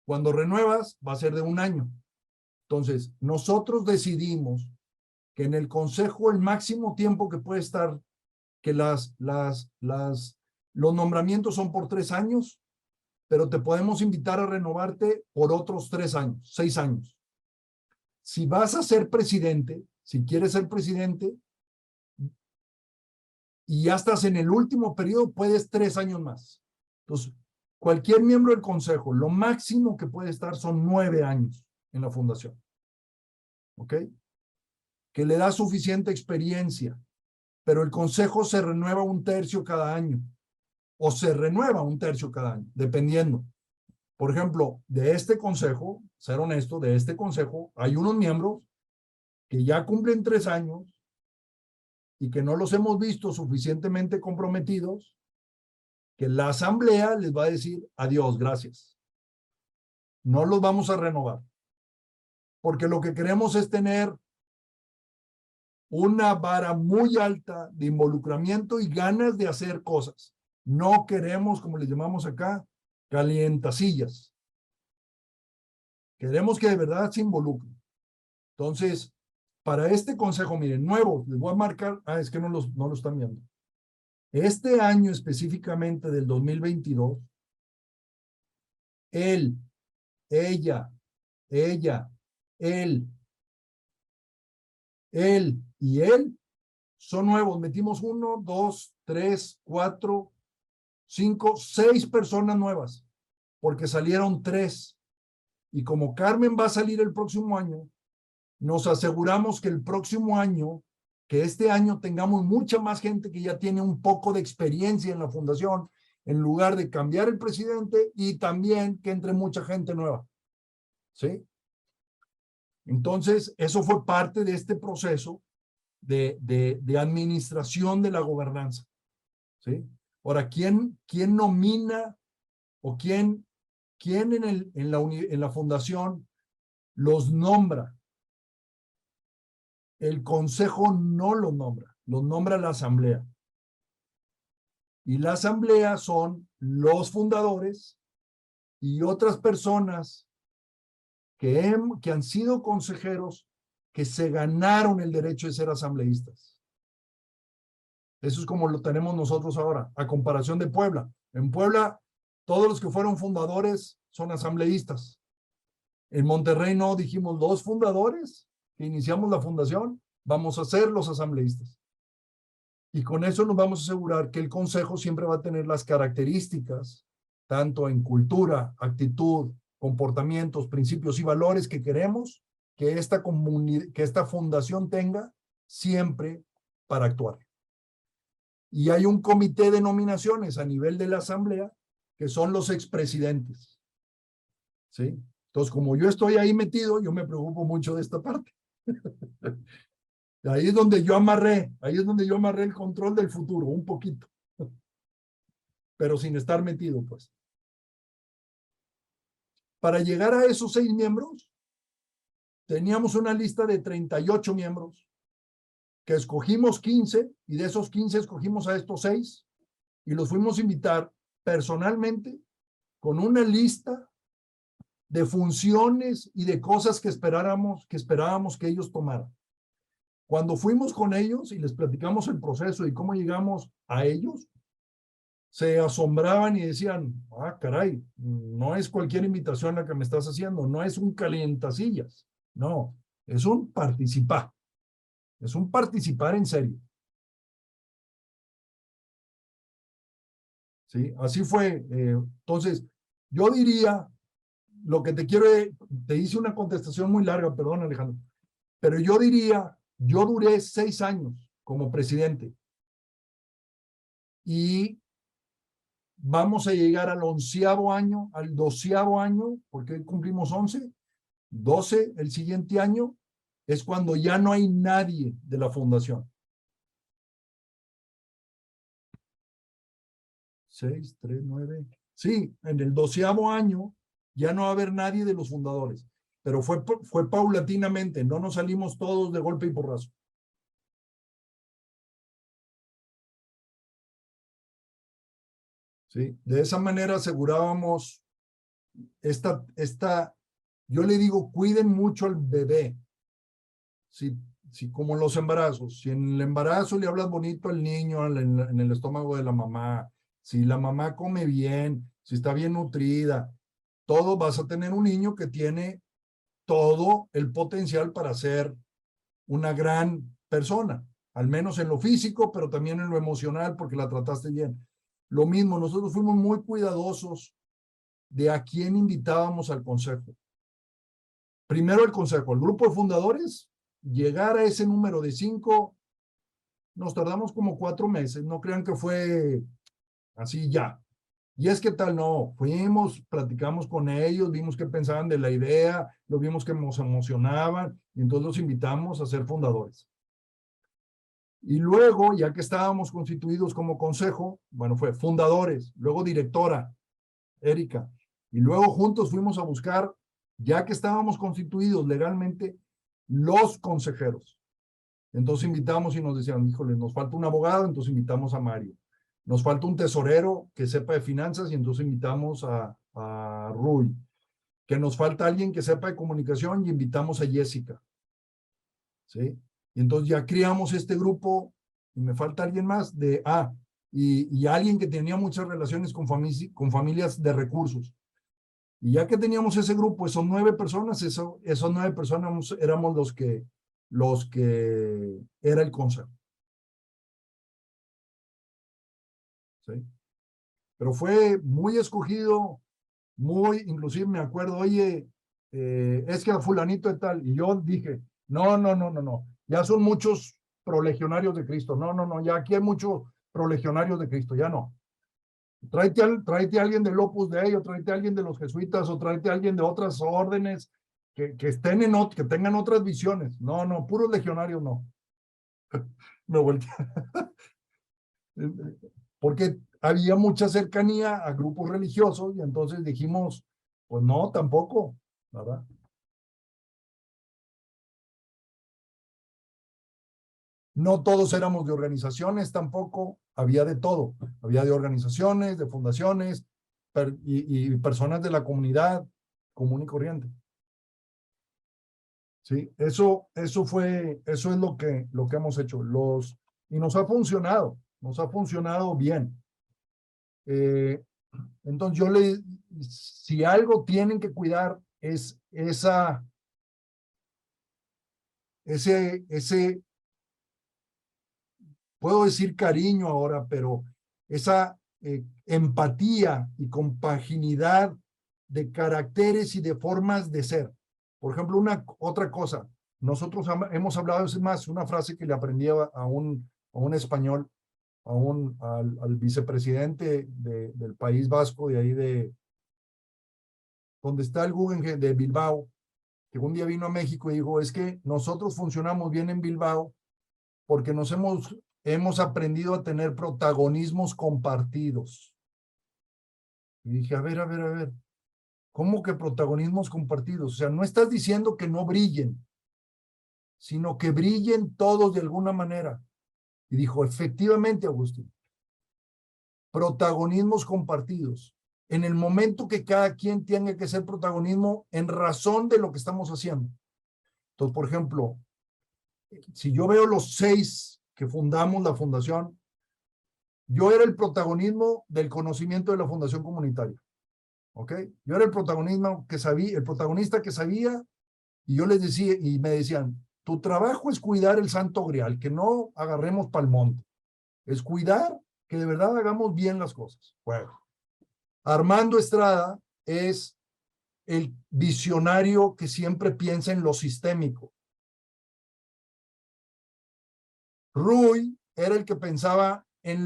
Cuando renuevas va a ser de 1 año. Entonces, nosotros decidimos que en el consejo el máximo tiempo que puede estar, que los nombramientos son por 3 años, pero te podemos invitar a renovarte por otros 3 años, 6 años. Si vas a ser presidente, si quieres ser presidente, y ya estás en el último periodo, puedes 3 años más. Entonces, cualquier miembro del consejo, lo máximo que puede estar son 9 años en la fundación. ¿Ok? Que le da suficiente experiencia, pero el consejo se renueva 1/3 cada año, o se renueva 1/3 cada año, dependiendo. Por ejemplo, de este consejo, ser honesto, de este consejo, hay unos miembros que ya cumplen 3 años y que no los hemos visto suficientemente comprometidos, que la asamblea les va a decir adiós, gracias. No los vamos a renovar. Porque lo que queremos es tener una vara muy alta de involucramiento y ganas de hacer cosas. No queremos, como les llamamos acá, calientasillas. Queremos que de verdad se involucren. Entonces, para este consejo, miren, nuevo, les voy a marcar, es que no lo están viendo. Este año específicamente del 2022, él, ella, él y él son nuevos. Metimos 1, 2, 3, 4, 5, 6 personas nuevas, porque salieron 3. Y como Carmen va a salir el próximo año, nos aseguramos que el próximo año, que este año tengamos mucha más gente que ya tiene un poco de experiencia en la fundación, en lugar de cambiar el presidente y también que entre mucha gente nueva. ¿Sí? Entonces, eso fue parte de este proceso de administración de la gobernanza. ¿Sí? Ahora, ¿quién nomina o quién en la fundación los nombra? El consejo no los nombra la asamblea. Y la asamblea son los fundadores y otras personas que han sido consejeros que se ganaron el derecho de ser asambleístas. Eso es como lo tenemos nosotros ahora, a comparación de Puebla. En Puebla, todos los que fueron fundadores son asambleístas. En Monterrey no, dijimos los fundadores, que iniciamos la fundación, vamos a ser los asambleístas. Y con eso nos vamos a asegurar que el consejo siempre va a tener las características, tanto en cultura, actitud, comportamientos, principios y valores que queremos que esta fundación tenga siempre para actuar. Y hay un comité de nominaciones a nivel de la asamblea que son los expresidentes. ¿Sí? Entonces, como yo estoy ahí metido, yo me preocupo mucho de esta parte. Ahí es donde yo amarré el control del futuro, un poquito. Pero sin estar metido, pues. Para llegar a esos 6 miembros, teníamos una lista de 38 miembros, que escogimos 15, y de esos 15 escogimos a estos 6, y los fuimos a invitar personalmente con una lista de funciones y de cosas que esperábamos que ellos tomaran. Cuando fuimos con ellos y les platicamos el proceso y cómo llegamos a ellos, se asombraban y decían, ah, caray, no es cualquier invitación la que me estás haciendo, no es un calientasillas, no, es un participar en serio. ¿Sí? Así fue. Entonces, yo diría, lo que te hice una contestación muy larga, perdón, Alejandro, pero yo diría, yo duré 6 años como presidente y vamos a llegar al 11º año, al 12º año, porque cumplimos 11, 12 el siguiente año, es cuando ya no hay nadie de la fundación. 6, 3, 9. Sí, en el 12º año ya no va a haber nadie de los fundadores, pero fue paulatinamente, no nos salimos todos de golpe y porrazo. ¿Sí? De esa manera asegurábamos yo le digo, cuiden mucho al bebé. Si como los embarazos, si en el embarazo le hablas bonito al niño en el estómago de la mamá, si la mamá come bien, si está bien nutrida, todo vas a tener un niño que tiene todo el potencial para ser una gran persona, al menos en lo físico, pero también en lo emocional, porque la trataste bien. Lo mismo, nosotros fuimos muy cuidadosos de a quién invitábamos al consejo. Primero el consejo, el grupo de fundadores, llegar a ese número de 5, nos tardamos como 4 meses, no crean que fue así ya. Y es que tal, no, fuimos, platicamos con ellos, vimos qué pensaban de la idea, lo vimos que nos emocionaban, y entonces los invitamos a ser fundadores. Y luego, ya que estábamos constituidos como consejo, bueno, fue fundadores, luego directora, Erika, y luego juntos fuimos a buscar, ya que estábamos constituidos legalmente, los consejeros. Entonces invitamos y nos decían, híjole, nos falta un abogado, entonces invitamos a Mario. Nos falta un tesorero que sepa de finanzas y entonces invitamos a Rui. Que nos falta alguien que sepa de comunicación y invitamos a Jessica. ¿Sí? Y entonces ya creamos este grupo y me falta alguien más y alguien que tenía muchas relaciones con familias de recursos. Y ya que teníamos ese grupo, esos 9 personas, esos 9 personas éramos los que era el consejo. ¿Sí? Pero fue muy escogido, inclusive me acuerdo, oye, es que a fulanito de tal, y yo dije, no, ya son muchos prolegionarios de Cristo, no, ya aquí hay muchos prolegionarios de Cristo, ya no. Tráete a alguien del Opus Dei, o tráete a alguien de los jesuitas, o tráete a alguien de otras órdenes que estén que tengan otras visiones. No, no, puros legionarios no. Me volteé. Porque había mucha cercanía a grupos religiosos y entonces dijimos, pues no, tampoco, ¿verdad? No todos éramos de organizaciones tampoco, había de todo. Había de organizaciones, de fundaciones y personas de la comunidad común y corriente. Sí, eso es lo que hemos hecho. Y nos ha funcionado bien. Entonces si algo tienen que cuidar es ese, puedo decir cariño ahora, pero esa empatía y compaginidad de caracteres y de formas de ser. Por ejemplo, otra cosa, nosotros hemos hablado, es más, una frase que le aprendí a un español, al vicepresidente del País Vasco, de ahí donde está el Guggenheim de Bilbao, que un día vino a México y dijo, es que nosotros funcionamos bien en Bilbao porque hemos aprendido a tener protagonismos compartidos. Y dije, a ver, ¿cómo que protagonismos compartidos? O sea, no estás diciendo que no brillen, sino que brillen todos de alguna manera. Y dijo, efectivamente, Agustín, protagonismos compartidos. En el momento que cada quien tenga que ser protagonismo en razón de lo que estamos haciendo. Entonces, por ejemplo, si yo veo los 6 que fundamos la fundación, yo era el protagonismo del conocimiento de la fundación comunitaria. ¿Ok? Yo era el protagonista que sabía, y yo les decía, y me decían, tu trabajo es cuidar el Santo Grial, que no agarremos pa'l monte. Es cuidar que de verdad hagamos bien las cosas. Bueno, Armando Estrada es el visionario que siempre piensa en lo sistémico. Rui era el que pensaba era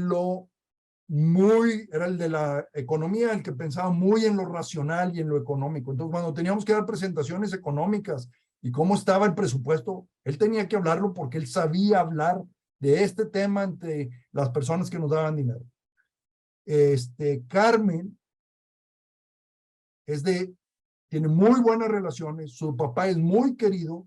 el de la economía, el que pensaba muy en lo racional y en lo económico. Entonces, cuando teníamos que dar presentaciones económicas y cómo estaba el presupuesto, él tenía que hablarlo porque él sabía hablar de este tema entre las personas que nos daban dinero. Carmen tiene muy buenas relaciones, su papá es muy querido,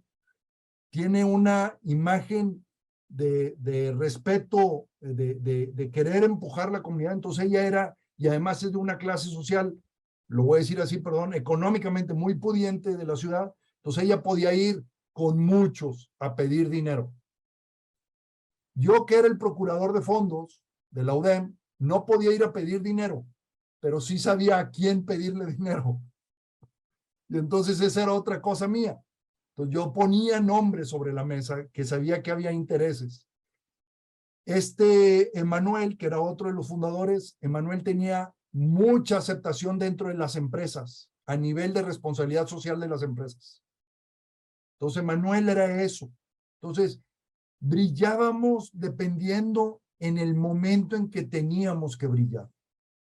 tiene una imagen de respeto, de querer empujar la comunidad. Entonces ella y además es de una clase social, lo voy a decir así, perdón, económicamente muy pudiente de la ciudad. Entonces ella podía ir con muchos a pedir dinero. Yo, que era el procurador de fondos de la UDEM, no podía ir a pedir dinero, pero sí sabía a quién pedirle dinero. Y entonces esa era otra cosa mía. Entonces yo ponía nombres sobre la mesa que sabía que había intereses. Emanuel, que era otro de los fundadores, Emanuel tenía mucha aceptación dentro de las empresas, a nivel de responsabilidad social de las empresas. Entonces Emanuel era eso. Entonces brillábamos dependiendo en el momento en que teníamos que brillar.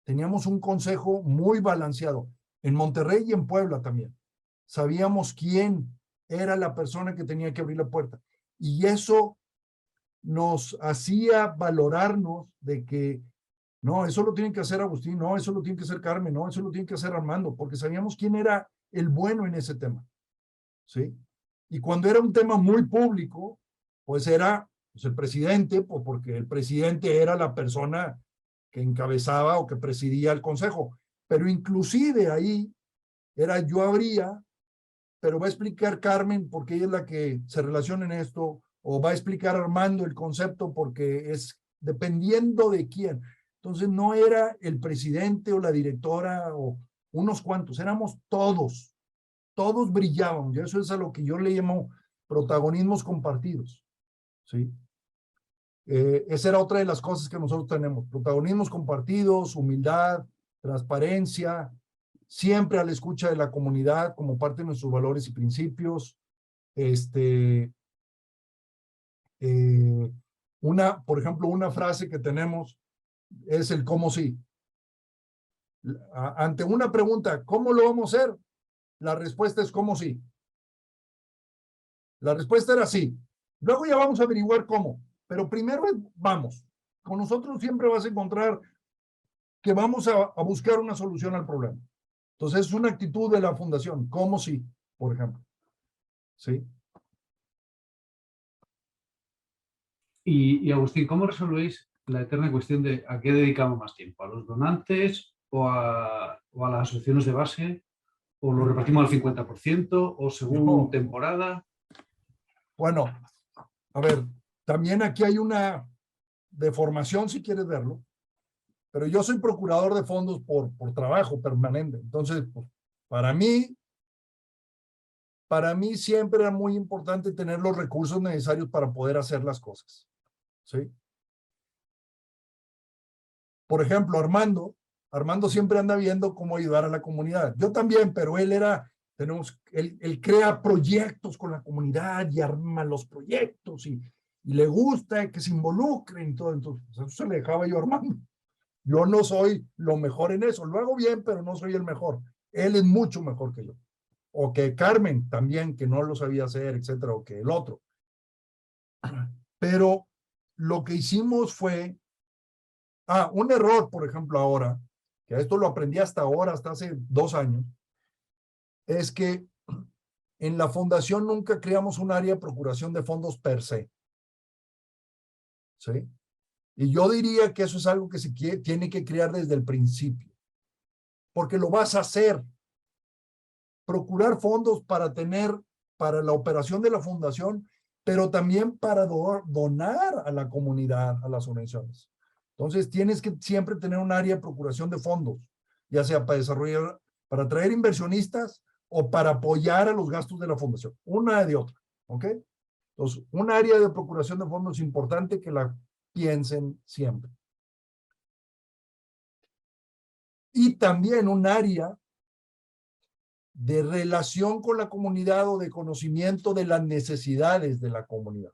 Teníamos un consejo muy balanceado, en Monterrey y en Puebla también. Sabíamos quién era la persona que tenía que abrir la puerta. Y eso nos hacía valorarnos de que, no, eso lo tiene que hacer Agustín, no, eso lo tiene que hacer Carmen, no, eso lo tiene que hacer Armando, porque sabíamos quién era el bueno en ese tema. ¿Sí? Y cuando era un tema muy público, pues era pues, el presidente, pues, porque el presidente era la persona que encabezaba o que presidía el consejo. Pero inclusive ahí era yo abría, pero va a explicar Carmen porque ella es la que se relaciona en esto, o va a explicar Armando el concepto porque es dependiendo de quién. Entonces no era el presidente o la directora o unos cuantos, éramos todos brillaban, y eso es a lo que yo le llamo protagonismos compartidos, ¿sí? Esa era otra de las cosas que nosotros tenemos, protagonismos compartidos, humildad, transparencia, siempre a la escucha de la comunidad como parte de nuestros valores y principios. Por ejemplo, una frase que tenemos es el cómo sí. Ante una pregunta, ¿cómo lo vamos a hacer? La respuesta es ¿cómo sí? La respuesta era sí. Luego ya vamos a averiguar cómo. Pero primero vamos. Con nosotros siempre vas a encontrar que vamos a buscar una solución al problema. Entonces es una actitud de la fundación. ¿Cómo sí? Por ejemplo. ¿Sí? Y Agustín, ¿cómo resolvéis la eterna cuestión de a qué dedicamos más tiempo? ¿A los donantes o a las asociaciones de base? ¿O lo repartimos al 50% o según temporada? Bueno, a ver, también aquí hay una deformación, si quieres verlo, pero yo soy procurador de fondos por trabajo permanente. Entonces, pues, para mí siempre era muy importante tener los recursos necesarios para poder hacer las cosas. ¿Sí? Por ejemplo, Armando siempre anda viendo cómo ayudar a la comunidad. Yo también, pero él crea proyectos con la comunidad y arma los proyectos y le gusta que se involucren y todo. Entonces, eso se le dejaba yo a Armando. Yo no soy lo mejor en eso. Lo hago bien, pero no soy el mejor. Él es mucho mejor que yo. O que Carmen también, que no lo sabía hacer, etcétera, o que el otro. Pero lo que hicimos fue, un error, por ejemplo, ahora, que esto lo aprendí hasta ahora, hasta hace 2 años, es que en la fundación nunca creamos un área de procuración de fondos per se. ¿Sí? Y yo diría que eso es algo que tiene que crear desde el principio. Porque lo vas a hacer. Procurar fondos para la operación de la fundación, pero también para donar a la comunidad, a las organizaciones. Entonces, tienes que siempre tener un área de procuración de fondos, ya sea para desarrollar, para atraer inversionistas o para apoyar a los gastos de la fundación. Una de otra, ¿ok? Entonces, un área de procuración de fondos es importante que la piensen siempre. Y también un área de relación con la comunidad o de conocimiento de las necesidades de la comunidad.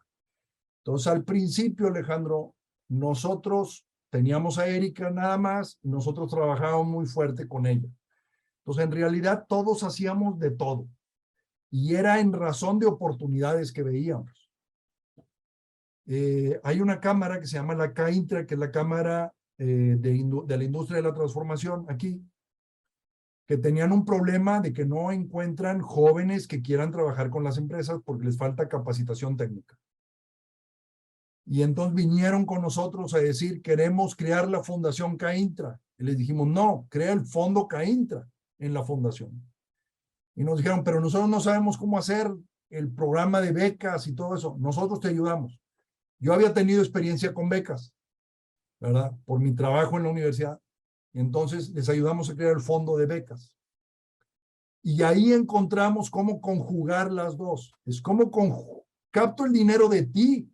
Entonces, al principio, Alejandro, nosotros teníamos a Erika nada más, y nosotros trabajábamos muy fuerte con ella. Entonces, en realidad, todos hacíamos de todo. Y era en razón de oportunidades que veíamos. Hay una cámara que se llama la CAINTRA, que es la Cámara de la Industria de la Transformación aquí, que tenían un problema de que no encuentran jóvenes que quieran trabajar con las empresas porque les falta capacitación técnica. Y entonces vinieron con nosotros a decir, queremos crear la Fundación CAINTRA. Y les dijimos, no, crea el fondo CAINTRA en la fundación. Y nos dijeron, pero nosotros no sabemos cómo hacer el programa de becas y todo eso. Nosotros te ayudamos. Yo había tenido experiencia con becas, ¿verdad? Por mi trabajo en la universidad. Y entonces les ayudamos a crear el fondo de becas. Y ahí encontramos cómo conjugar las dos. Es como capto el dinero de ti,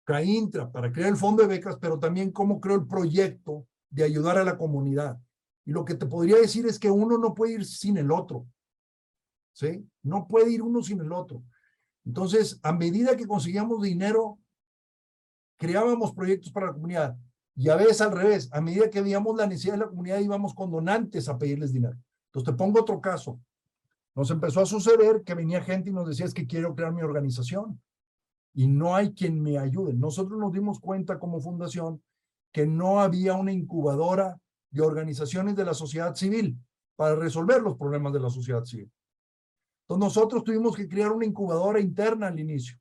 CAINTRA, para crear el fondo de becas, pero también cómo creo el proyecto de ayudar a la comunidad. Y lo que te podría decir es que uno no puede ir sin el otro. ¿Sí? No puede ir uno sin el otro. Entonces, a medida que conseguíamos dinero, creábamos proyectos para la comunidad. Y a veces al revés, a medida que veíamos la necesidad de la comunidad, íbamos con donantes a pedirles dinero. Entonces, te pongo otro caso. Nos empezó a suceder que venía gente y nos decía, es que quiero crear mi organización y no hay quien me ayude. Nosotros nos dimos cuenta como fundación que no había una incubadora de organizaciones de la sociedad civil para resolver los problemas de la sociedad civil. Entonces nosotros tuvimos que crear una incubadora interna al inicio.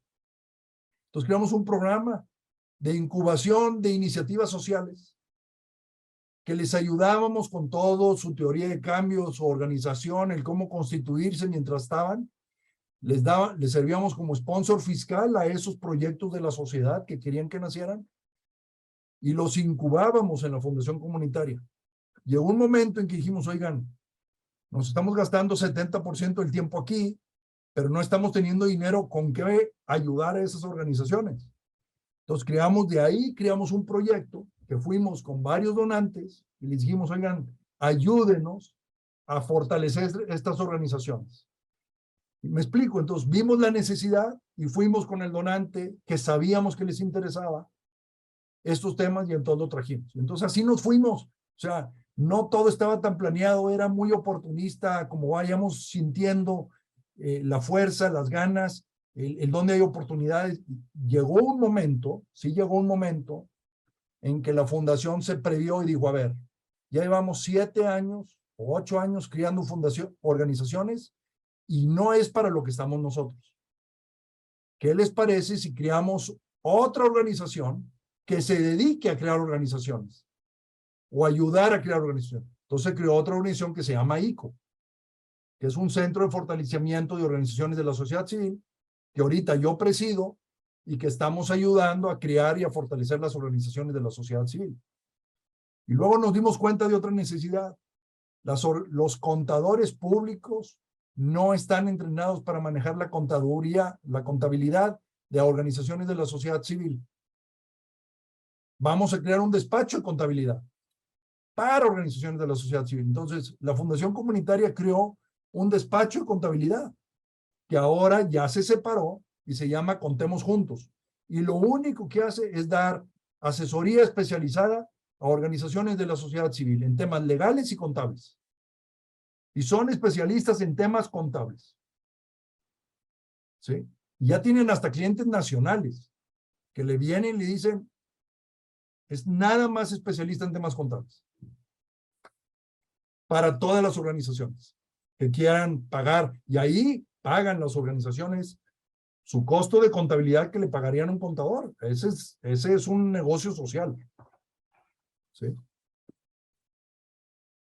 Entonces creamos un programa de incubación de iniciativas sociales que les ayudábamos con todo su teoría de cambio, su organización, el cómo constituirse mientras estaban. Les servíamos como sponsor fiscal a esos proyectos de la sociedad que querían que nacieran y los incubábamos en la fundación comunitaria. Llegó un momento en que dijimos, oigan, nos estamos gastando 70% del tiempo aquí, pero no estamos teniendo dinero con qué ayudar a esas organizaciones. Entonces creamos un proyecto que fuimos con varios donantes y les dijimos, oigan, ayúdenos a fortalecer estas organizaciones. Y me explico, entonces vimos la necesidad y fuimos con el donante que sabíamos que les interesaba estos temas y entonces lo trajimos. Entonces así nos fuimos. O sea, No todo estaba tan planeado, era muy oportunista, como vayamos sintiendo la fuerza, las ganas, el donde hay oportunidades. Llegó un momento, sí llegó un momento en que la fundación se previó y dijo, a ver, ya llevamos 7 años o 8 años creando organizaciones y no es para lo que estamos nosotros. ¿Qué les parece si creamos otra organización que se dedique a crear organizaciones o ayudar a crear organizaciones? Entonces creó otra organización que se llama ICO, que es un centro de fortalecimiento de organizaciones de la sociedad civil, que ahorita yo presido y que estamos ayudando a crear y a fortalecer las organizaciones de la sociedad civil. Y luego nos dimos cuenta de otra necesidad. Los contadores públicos no están entrenados para manejar la contaduría, la contabilidad de organizaciones de la sociedad civil. Vamos a crear un despacho de contabilidad para organizaciones de la sociedad civil. Entonces, la Fundación Comunitaria creó un despacho de contabilidad que ahora ya se separó y se llama Contemos Juntos. Y lo único que hace es dar asesoría especializada a organizaciones de la sociedad civil en temas legales y contables. Y son especialistas en temas contables. ¿Sí? Y ya tienen hasta clientes nacionales que le vienen y le dicen, es nada más especialista en temas contables. Para todas las organizaciones que quieran pagar. Y ahí pagan las organizaciones su costo de contabilidad que le pagarían a un contador. Ese es un negocio social. ¿Sí?